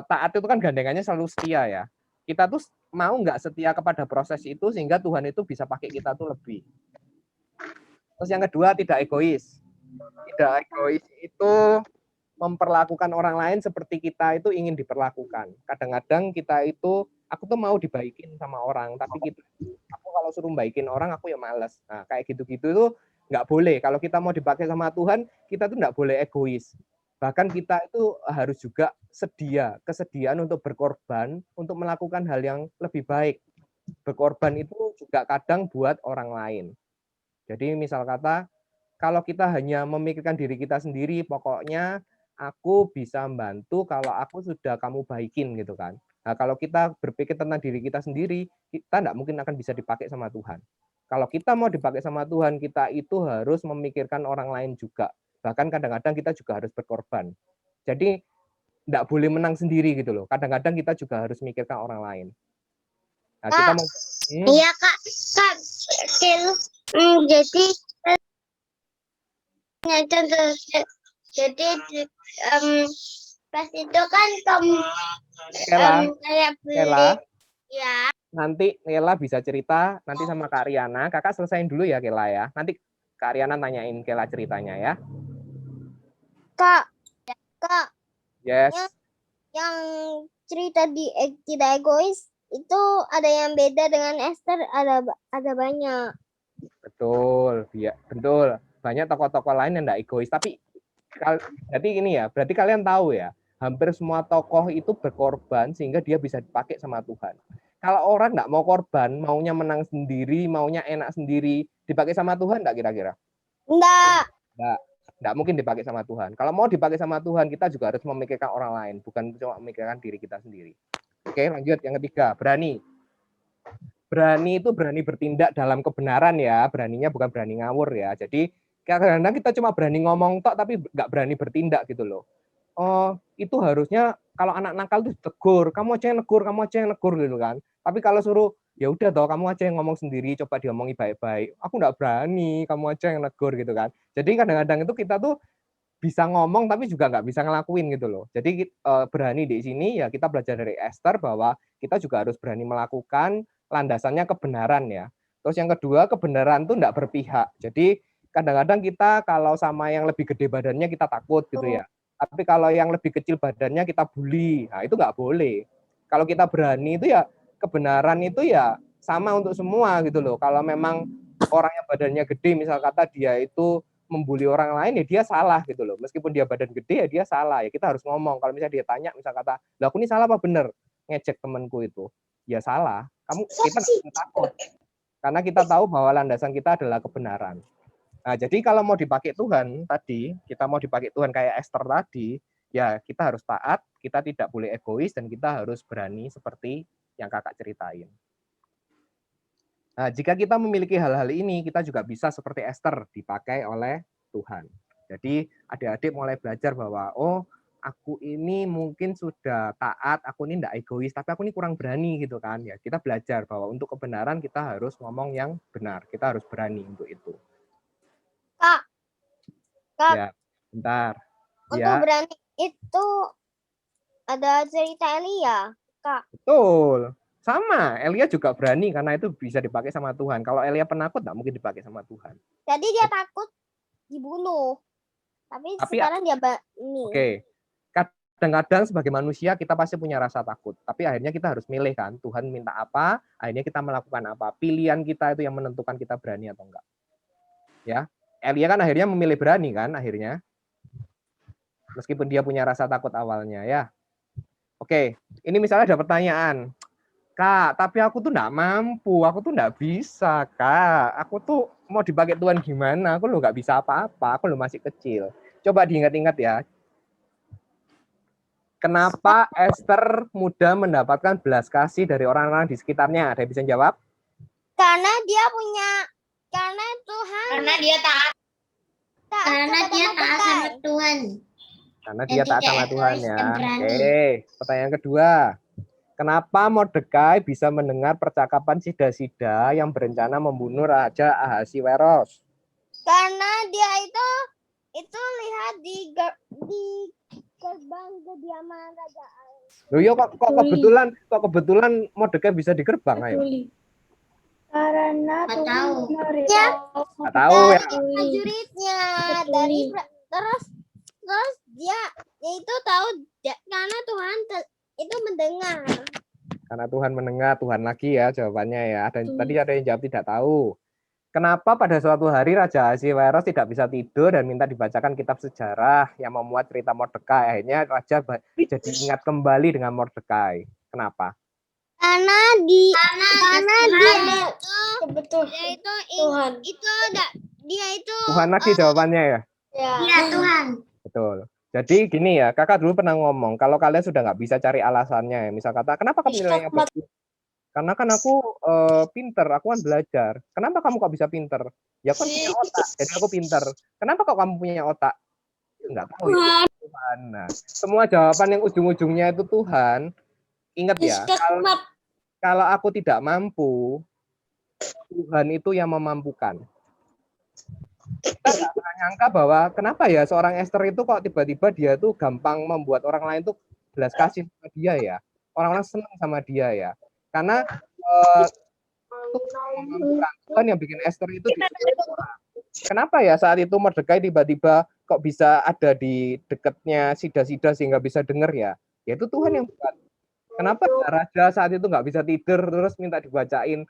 taat itu kan gandengannya selalu setia ya. Kita tuh mau nggak setia kepada proses itu sehingga Tuhan itu bisa pakai kita tuh lebih. Terus yang kedua, tidak egois. Tidak egois itu memperlakukan orang lain seperti kita itu ingin diperlakukan. Kadang-kadang kita itu, aku tuh mau dibaikin sama orang, tapi aku kalau suruh baikin orang, aku ya males. Nah, kayak gitu-gitu tuh nggak boleh. Kalau kita mau dipakai sama Tuhan, kita tuh nggak boleh egois. Bahkan kita itu harus juga kesediaan untuk berkorban, untuk melakukan hal yang lebih baik. Berkorban itu juga kadang buat orang lain. Jadi misal kata, kalau kita hanya memikirkan diri kita sendiri, pokoknya aku bisa membantu kalau aku sudah kamu baikin gitu kan. Nah, kalau kita berpikir tentang diri kita sendiri, kita tidak mungkin akan bisa dipakai sama Tuhan. Kalau kita mau dipakai sama Tuhan, kita itu harus memikirkan orang lain juga. Bahkan kadang-kadang kita juga harus berkorban. Jadi tidak boleh menang sendiri gitu loh. Kadang-kadang kita juga harus memikirkan orang lain. Nah, kita mau Iya, Kak. Jadi pas itu kan kamu kayak beli Ya. Nanti Kela bisa cerita nanti sama Kak Riana. Kakak selesain dulu ya Kela ya. Nanti Kak Riana tanyain Kela ceritanya ya. Kak, Yes. yang cerita di Tidak Egois itu ada yang beda dengan Esther, ada banyak. Betul, betul. Banyak tokoh-tokoh lain yang enggak egois. Tapi jadi ini ya, berarti kalian tahu ya, hampir semua tokoh itu berkorban sehingga dia bisa dipakai sama Tuhan. Kalau orang enggak mau korban, maunya menang sendiri, maunya enak sendiri, dipakai sama Tuhan enggak kira-kira? Enggak. Enggak mungkin dipakai sama Tuhan. Kalau mau dipakai sama Tuhan, kita juga harus memikirkan orang lain, bukan cuma memikirkan diri kita sendiri. Oke, lanjut yang ketiga, berani. Berani itu berani bertindak dalam kebenaran ya, beraninya bukan berani ngawur ya. Jadi kadang-kadang kita cuma berani ngomong tok tapi nggak berani bertindak gitu loh. Oh, itu harusnya kalau anak nakal itu tegur, kamu aja yang negur gitu kan. Tapi kalau suruh ya udah toh kamu aja yang ngomong sendiri, coba diomongi baik-baik. Aku nggak berani, kamu aja yang negur gitu kan. Jadi kadang-kadang itu kita tuh bisa ngomong tapi juga nggak bisa ngelakuin gitu loh. Jadi berani di sini ya kita belajar dari Esther bahwa kita juga harus berani melakukan, landasannya kebenaran ya. Terus yang kedua, kebenaran tuh enggak berpihak. Jadi kadang-kadang kita kalau sama yang lebih gede badannya kita takut gitu ya. Tapi kalau yang lebih kecil badannya kita bully. Nah, itu enggak boleh. Kalau kita berani itu ya kebenaran itu ya sama untuk semua gitu loh. Kalau memang orang yang badannya gede misal kata dia itu membuli orang lain ya dia salah gitu loh. Meskipun dia badan gede ya dia salah. Ya kita harus ngomong. Kalau misalnya dia tanya misal kata, "Lah aku ini salah apa bener?" Ngejek temanku itu. Ya salah. Kita nggak takut karena kita tahu bahwa landasan kita adalah kebenaran. Nah, jadi kalau mau dipakai Tuhan tadi, kita mau dipakai Tuhan kayak Esther tadi, ya kita harus taat, kita tidak boleh egois dan kita harus berani seperti yang kakak ceritain. Nah, jika kita memiliki hal-hal ini, kita juga bisa seperti Esther dipakai oleh Tuhan. Jadi adik-adik mulai belajar bahwa aku ini mungkin sudah taat, aku ini enggak egois, tapi aku ini kurang berani gitu kan. Ya, kita belajar bahwa untuk kebenaran kita harus ngomong yang benar. Kita harus berani untuk itu. Kak. Ya, bentar. Untuk Ya. berani itu ada cerita Elia, Kak. Betul. Sama, Elia juga berani karena itu bisa dipakai sama Tuhan. Kalau Elia penakut enggak mungkin dipakai sama Tuhan. Jadi dia takut dibunuh. Tapi sekarang dia ini. Oke. Kadang-kadang sebagai manusia kita pasti punya rasa takut, tapi akhirnya kita harus milih kan, Tuhan minta apa, akhirnya kita melakukan apa. Pilihan kita itu yang menentukan kita berani atau enggak. Ya, Elia kan akhirnya memilih berani kan akhirnya. Meskipun dia punya rasa takut awalnya ya. Oke, ini misalnya ada pertanyaan. Kak, tapi aku tuh enggak mampu, aku tuh enggak bisa, Kak. Aku tuh mau dipakai Tuhan gimana? Aku lo enggak bisa apa-apa, aku lo masih kecil. Coba diingat-ingat ya. Kenapa Esther mudah mendapatkan belas kasih dari orang-orang di sekitarnya? Ada yang bisa jawab? Karena dia Tuhan. Karena dia taat. Karena dia taat sama Tuhan. Karena dia taat sama Tuhan ya. Oke, pertanyaan kedua. Kenapa Mordekai bisa mendengar percakapan Sida-Sida yang berencana membunuh Raja Ahasiweros? Karena dia itu lihat di gerbang kediaman Raja Ahasiweros. Loh yo kok kebetulan Mordekai bisa di gerbang ayo. Karena Nggak Tuhan tahu. memberitahu Nggak tahu ya. Prajuritnya terus dia itu tahu karena Tuhan itu mendengar. Karena Tuhan mendengar, Tuhan lagi ya jawabannya ya. Dan tadi ada yang jawab tidak tahu. Kenapa pada suatu hari Raja Ahasiweros tidak bisa tidur dan minta dibacakan kitab sejarah yang memuat cerita Mordekai. Akhirnya Raja jadi ingat kembali dengan Mordekai. Kenapa? Karena dia itu Tuhan lagi jawabannya ya? Iya Tuhan. Betul. Jadi gini ya, kakak dulu pernah ngomong, kalau kalian sudah nggak bisa cari alasannya, misal kata, kenapa kamu nilainya bagus? Karena kan aku pinter, aku kan belajar. Kenapa kamu kok bisa pinter? Ya kan punya otak, jadi aku pinter. Kenapa kok kamu punya otak? Nggak tahu ya, Tuhan. Nah, semua jawaban yang ujung-ujungnya itu Tuhan. Ingat ya, kalau aku tidak mampu, Tuhan itu yang memampukan. Kita nggak pernah nyangka bahwa kenapa ya seorang Esther itu kok tiba-tiba dia tuh gampang membuat orang lain tuh belas kasih sama dia ya. Orang-orang senang sama dia ya. Karena Tuhan yang bikin Esther itu kenapa ya saat itu Mordekai tiba-tiba kok bisa ada di dekatnya Sida-Sida sehingga bisa dengar ya? Ya itu Tuhan yang buat. Kenapa raja saat itu nggak bisa tidur terus minta dibacain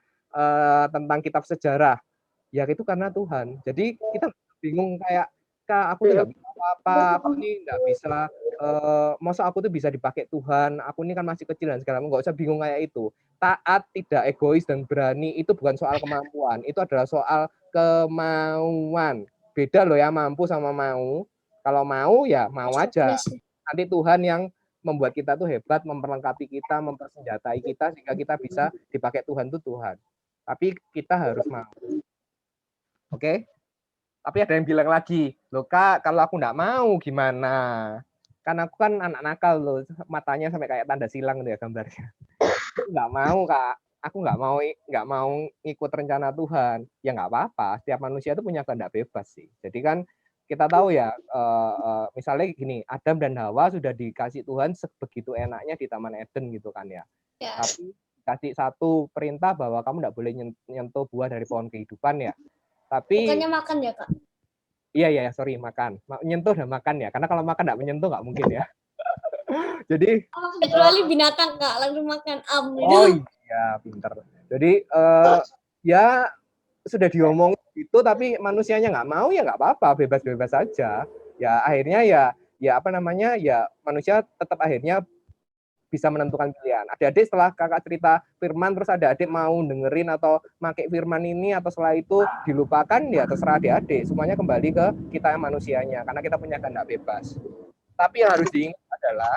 tentang kitab sejarah? Ya itu karena Tuhan. Jadi kita bingung kayak, Kak, aku tuh nggak bisa apa-apa, aku ini nggak bisa, masa aku tuh bisa dipakai Tuhan, aku ini kan masih kecil dan segala macam, nggak usah bingung kayak itu. Taat, tidak egois dan berani itu bukan soal kemampuan, itu adalah soal kemauan. Beda loh ya mampu sama mau. Kalau mau ya mau aja. Nanti Tuhan yang membuat kita tuh hebat, memperlengkapi kita, mempersenjatai kita sehingga kita bisa dipakai Tuhan tuh Tuhan. Tapi kita harus mau. Oke? Tapi ada yang bilang lagi, loh Kak, kalau aku nggak mau gimana? Kan aku kan anak nakal loh, matanya sampai kayak tanda silang ya gambarnya. Nggak mau Kak, aku nggak mau ikut rencana Tuhan. Ya nggak apa-apa, setiap manusia itu punya kehendak bebas sih. Jadi kan kita tahu ya, misalnya gini, Adam dan Hawa sudah dikasih Tuhan sebegitu enaknya di Taman Eden gitu kan ya. Tapi kasih satu perintah bahwa kamu nggak boleh nyentuh buah dari pohon kehidupan ya. Tapi Bukannya makan ya, Kak? Iya, sorry, makan. Menyentuh dan makan ya. Karena kalau makan nggak menyentuh nggak mungkin ya. Jadi Kecuali binatang, Kak, langsung makan. oh iya, pinter. Jadi ya sudah diomong itu, tapi manusianya nggak mau ya nggak apa-apa, bebas-bebas saja. Ya akhirnya ya apa namanya ya manusia tetap akhirnya bisa menentukan pilihan. Adik-adik setelah kakak cerita firman terus ada adik mau dengerin atau pakai firman ini atau setelah itu dilupakan ya terserah adik-adik. Semuanya kembali ke kita yang manusianya karena kita punya kehendak bebas. Tapi yang harus diingat adalah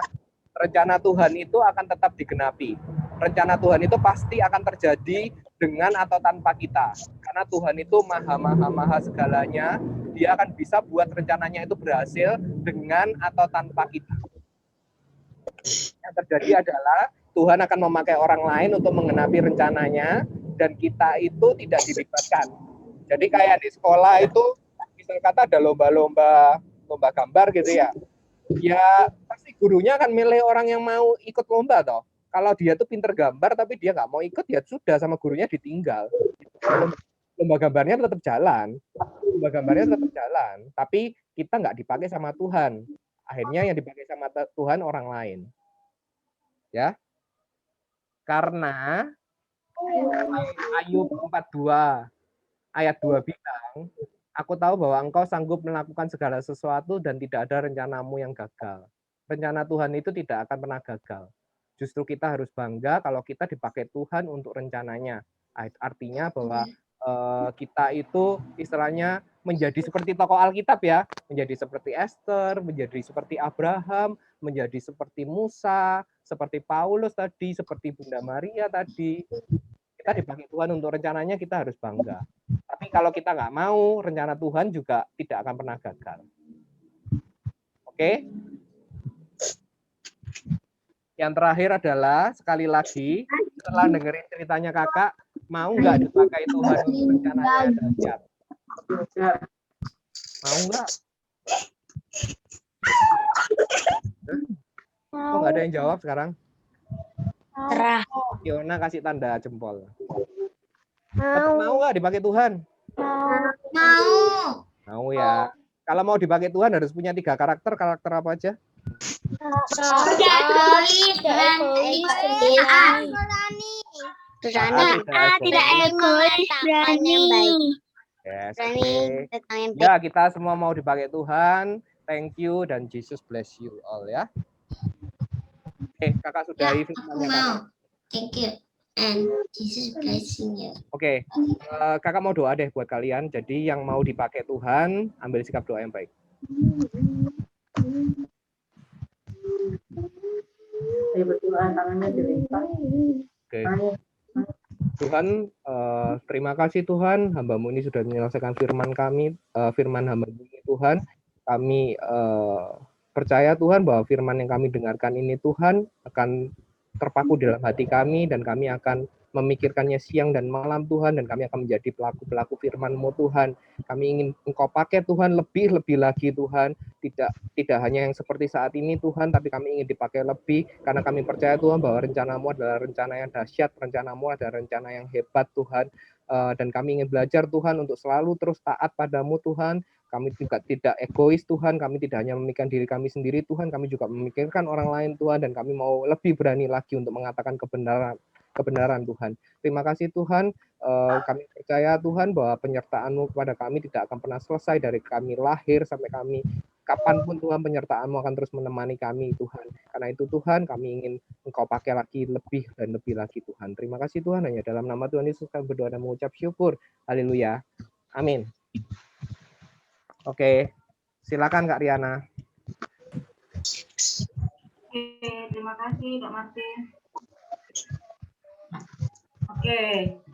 rencana Tuhan itu akan tetap digenapi. Rencana Tuhan itu pasti akan terjadi dengan atau tanpa kita. Karena Tuhan itu maha segalanya. Dia akan bisa buat rencananya itu berhasil dengan atau tanpa kita. Yang terjadi adalah Tuhan akan memakai orang lain untuk menggenapi rencananya dan kita itu tidak dilibatkan. Jadi kayak di sekolah itu misal kata ada lomba gambar gitu ya. Ya pasti gurunya akan milih orang yang mau ikut lomba toh. Kalau dia tuh pinter gambar tapi dia nggak mau ikut ya sudah sama gurunya ditinggal. Lomba gambarnya tetap jalan. Tapi kita nggak dipakai sama Tuhan. Akhirnya yang dipakai sama Tuhan orang lain. Ya. Karena Ayub 42 ayat 2 bilang, aku tahu bahwa engkau sanggup melakukan segala sesuatu dan tidak ada rencanamu yang gagal. Rencana Tuhan itu tidak akan pernah gagal. Justru kita harus bangga kalau kita dipakai Tuhan untuk rencananya. Artinya bahwa kita itu istilahnya menjadi seperti tokoh Alkitab ya, menjadi seperti Esther, menjadi seperti Abraham, menjadi seperti Musa, seperti Paulus tadi, seperti Bunda Maria tadi. Kita dipakai Tuhan untuk rencananya, kita harus bangga. Tapi kalau kita nggak mau, rencana Tuhan juga tidak akan pernah gagal. Oke? Yang terakhir adalah, sekali lagi, setelah dengerin ceritanya kakak, mau nggak dipakai Tuhan untuk rencananya dahsyat? Mau nggak? Kok nggak ada yang jawab sekarang? Terah. Fiona kasih tanda jempol. Tetap mau nggak dipakai Tuhan? Mau. Mau ya. Kalau mau dipakai Tuhan harus punya 3 karakter. Karakter apa aja? Tidak egois, berani. Yes, okay. Ya, kita semua mau dipakai Tuhan. Thank you dan Jesus bless you all ya. Kakak sudahi firman-Nya kakak. Thank you. And Jesus blessing you. Oke, kakak mau doa deh buat kalian. Jadi yang mau dipakai Tuhan, ambil sikap doa yang baik. Oke. Tuhan, terima kasih Tuhan, hamba-Mu ini sudah menyelesaikan firman kami, firman hamba-Mu ini Tuhan. Kami percaya Tuhan bahwa firman yang kami dengarkan ini Tuhan akan terpaku dalam hati kami dan kami akan memikirkannya siang dan malam Tuhan, dan kami akan menjadi pelaku-pelaku firman-Mu Tuhan. Kami ingin Engkau pakai Tuhan lebih-lebih lagi Tuhan, tidak hanya yang seperti saat ini Tuhan, tapi kami ingin dipakai lebih, karena kami percaya Tuhan bahwa rencana-Mu adalah rencana yang dahsyat, rencana-Mu adalah rencana yang hebat Tuhan. Dan kami ingin belajar Tuhan untuk selalu terus taat padamu Tuhan. Kami juga tidak egois Tuhan, kami tidak hanya memikirkan diri kami sendiri Tuhan, kami juga memikirkan orang lain Tuhan, dan kami mau lebih berani lagi untuk mengatakan kebenaran Tuhan. Terima kasih Tuhan, kami percaya Tuhan bahwa penyertaan-Mu kepada kami tidak akan pernah selesai dari kami lahir sampai kami kapanpun Tuhan, penyertaan-Mu akan terus menemani kami Tuhan. Karena itu Tuhan, kami ingin Engkau pakai lagi lebih dan lebih lagi Tuhan. Terima kasih Tuhan, hanya dalam nama Tuhan Yesus kami berdoa dan mengucap syukur. Haleluya. Amin. Oke, silakan Kak Riana. Oke, terima kasih Kak Martin. Oke,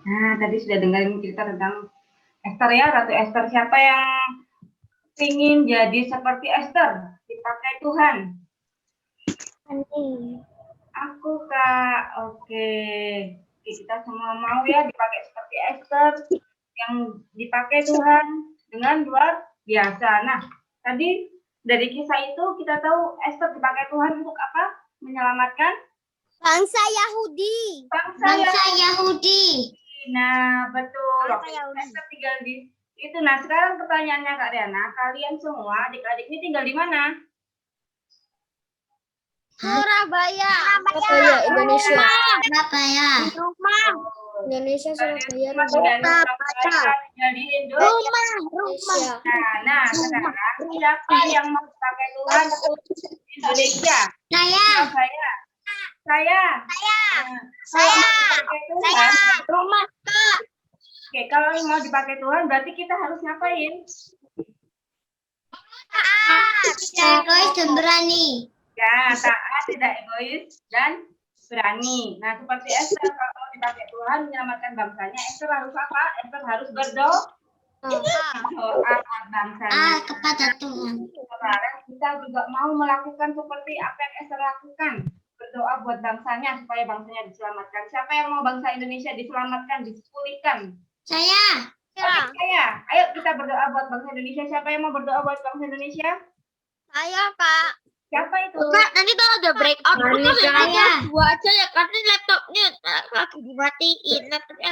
nah tadi sudah dengerin cerita tentang Esther ya, Ratu Esther. Siapa yang ingin jadi seperti Esther, dipakai Tuhan? Aku Kak. Oke, kita semua mau ya dipakai seperti Esther, yang dipakai Tuhan dengan luar biasa. Nah, tadi dari kisah itu kita tahu Esther dipakai Tuhan untuk apa? Menyelamatkan Bangsa Yahudi. bangsa Yahudi. Nah, betul. Bangsa Yahudi. Esther tinggal di itu. Nah, sekarang pertanyaannya Kak Riana, kalian semua adik-adik ini tinggal di mana? Surabaya. Indonesia. Surabaya. Rumah. Indonesia, Surabaya, Tinggal di Rumah. Nah, sekarang siapa yang mau pakai Tuhan untuk Indonesia? Saya. Saya. Pakai Tuhan. Rumah. Oke, kalau mau dipakai Tuhan berarti kita harus ngapain? Tidak egois dan berani. Ya, taat, tidak egois dan berani. Nah, seperti Esther, kalau mau dipakai Tuhan menyelamatkan bangsanya, Esther harus apa? Esther harus berdoa buat bangsanya. Kepada Tuhan. Sekarang kita juga mau melakukan seperti apa yang Esther lakukan. Berdoa buat bangsanya supaya bangsanya diselamatkan. Siapa yang mau bangsa Indonesia diselamatkan, dipulihkan? Saya. Oke, saya. Ayo kita berdoa buat bangsa Indonesia. Siapa yang mau berdoa buat bangsa Indonesia? Saya, Kak. Siapa itu? Kak, nanti kalau ada breakout itu Monica. gua aja ya, karena laptopnya lagi dimatiin. Laptopnya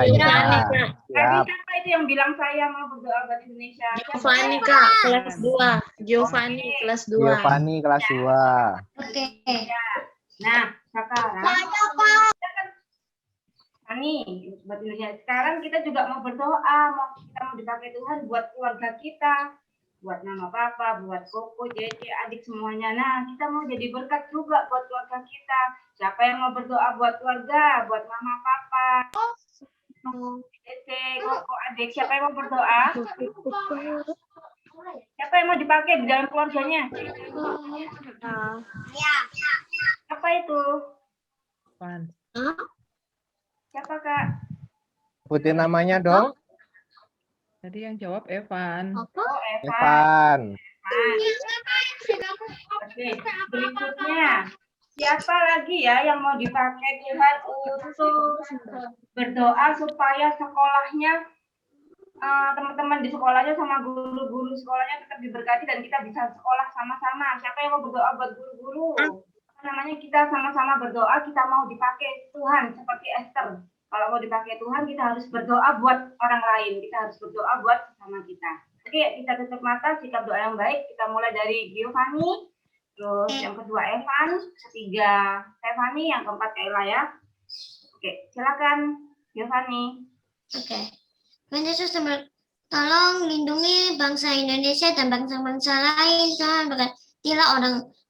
Iya. Tadi Siap. siapa itu yang bilang saya mau berdoa buat Indonesia? Giovanni Kak, kelas 2. Giovanni kelas 2. Giovanni kelas 2. Oke. Nah, sekarang Ani buat Indonesia. Sekarang kita juga mau berdoa, kita mau dipakai Tuhan buat keluarga kita, buat mama papa, buat koko, Jece, adik semuanya. Nah, kita mau jadi berkat juga buat keluarga kita. Siapa yang mau berdoa buat keluarga, buat mama papa, Jece, koko, adik? Siapa yang mau berdoa? Siapa yang mau dipakai di dalam keluarganya? Apa itu? Siapa Kak? Sebutin namanya dong. Tadi yang jawab Evan. Oh, Eva. Evan. Oke, berikutnya. Siapa lagi ya yang mau dipakai Tuhan untuk berdoa supaya sekolahnya, teman-teman di sekolahnya sama guru-guru sekolahnya tetap diberkati dan kita bisa sekolah sama-sama. Siapa yang mau berdoa buat guru-guru? Namanya kita sama-sama berdoa, kita mau dipakai Tuhan seperti Esther. Kalau mau dipakai Tuhan, kita harus berdoa buat orang lain. Kita harus berdoa buat sesama kita. Oke, kita tutup mata, sikap doa yang baik. Kita mulai dari Giovanni, terus yang kedua Evan, ketiga Stephanie, yang keempat Kayla ya. Oke, silakan Giovanni. Oke. Tuhan Yesus, tolong lindungi bangsa Indonesia dan bangsa-bangsa lain. Tuhan berkatilah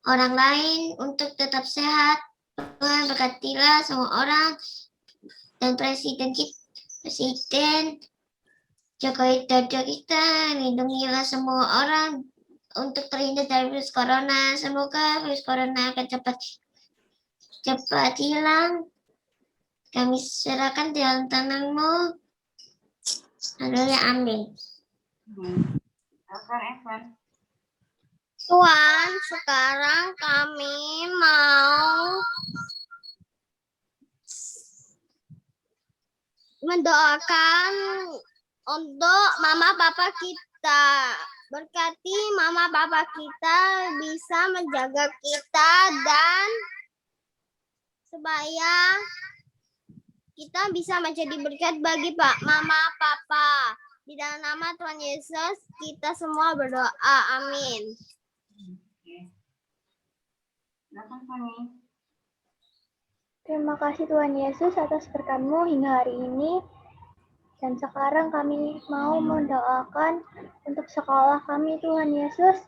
orang lain untuk tetap sehat. Tuhan berkatilah semua orang dan Presiden Joko Widodo kita, lindungilah semua orang untuk terhindar dari virus corona. Semoga virus corona akan cepat hilang. Kami serahkan di dalam tangan-Mu. Haleluya, amin. Silakan Evan. Tuhan, sekarang kami mau mendoakan untuk mama papa kita. Berkati mama papa kita bisa menjaga kita dan supaya kita bisa menjadi berkat bagi Pak Mama Papa. Di dalam nama Tuhan Yesus kita semua berdoa. Amin. Terima kasih Tuhan Yesus atas berkat-Mu hingga hari ini. Dan sekarang kami mau mendoakan untuk sekolah kami Tuhan Yesus.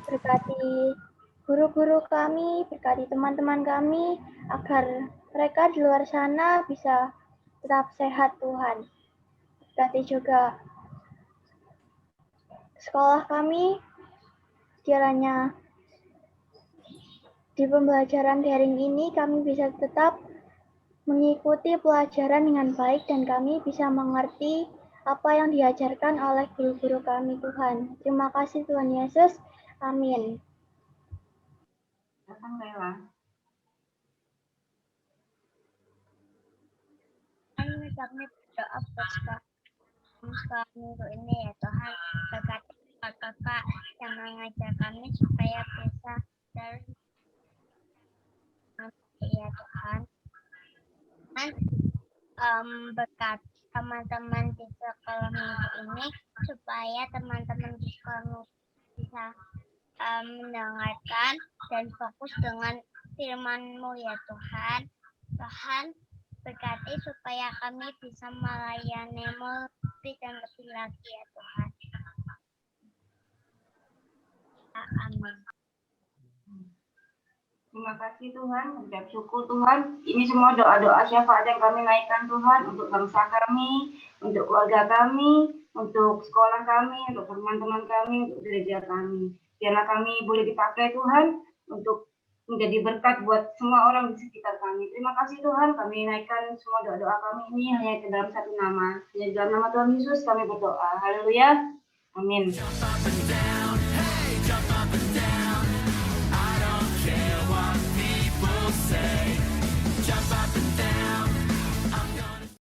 Berkati guru-guru kami, berkati teman-teman kami, agar mereka di luar sana bisa tetap sehat Tuhan. Berkati juga sekolah kami, kiranya di pembelajaran daring ini kami bisa tetap mengikuti pelajaran dengan baik dan kami bisa mengerti apa yang diajarkan oleh guru-guru kami Tuhan. Terima kasih Tuhan Yesus. Amin. Kami berdoa buat minggu ini ya Tuhan. Berkati kakak yang mengajar kami supaya bisa dari ya Tuhan. Berkat teman-teman di sekolah minggu ini supaya teman-teman di sekolah bisa mendengarkan dan fokus dengan firman-Mu ya Tuhan. Tuhan berkati supaya kami bisa melayani-Mu lebih dan lebih lagi ya Tuhan. Amin. Terima kasih Tuhan, ucap syukur Tuhan. Ini semua doa-doa syafaat yang kami naikkan Tuhan untuk bangsa kami, untuk keluarga kami, untuk sekolah kami, untuk teman-teman kami, untuk gereja kami. Biarlah kami boleh dipakai Tuhan untuk menjadi berkat buat semua orang di sekitar kami. Terima kasih Tuhan, kami naikkan semua doa-doa kami ini hanya ke dalam satu nama. Hanya di dalam nama Tuhan Yesus kami berdoa. Haleluya. Amin.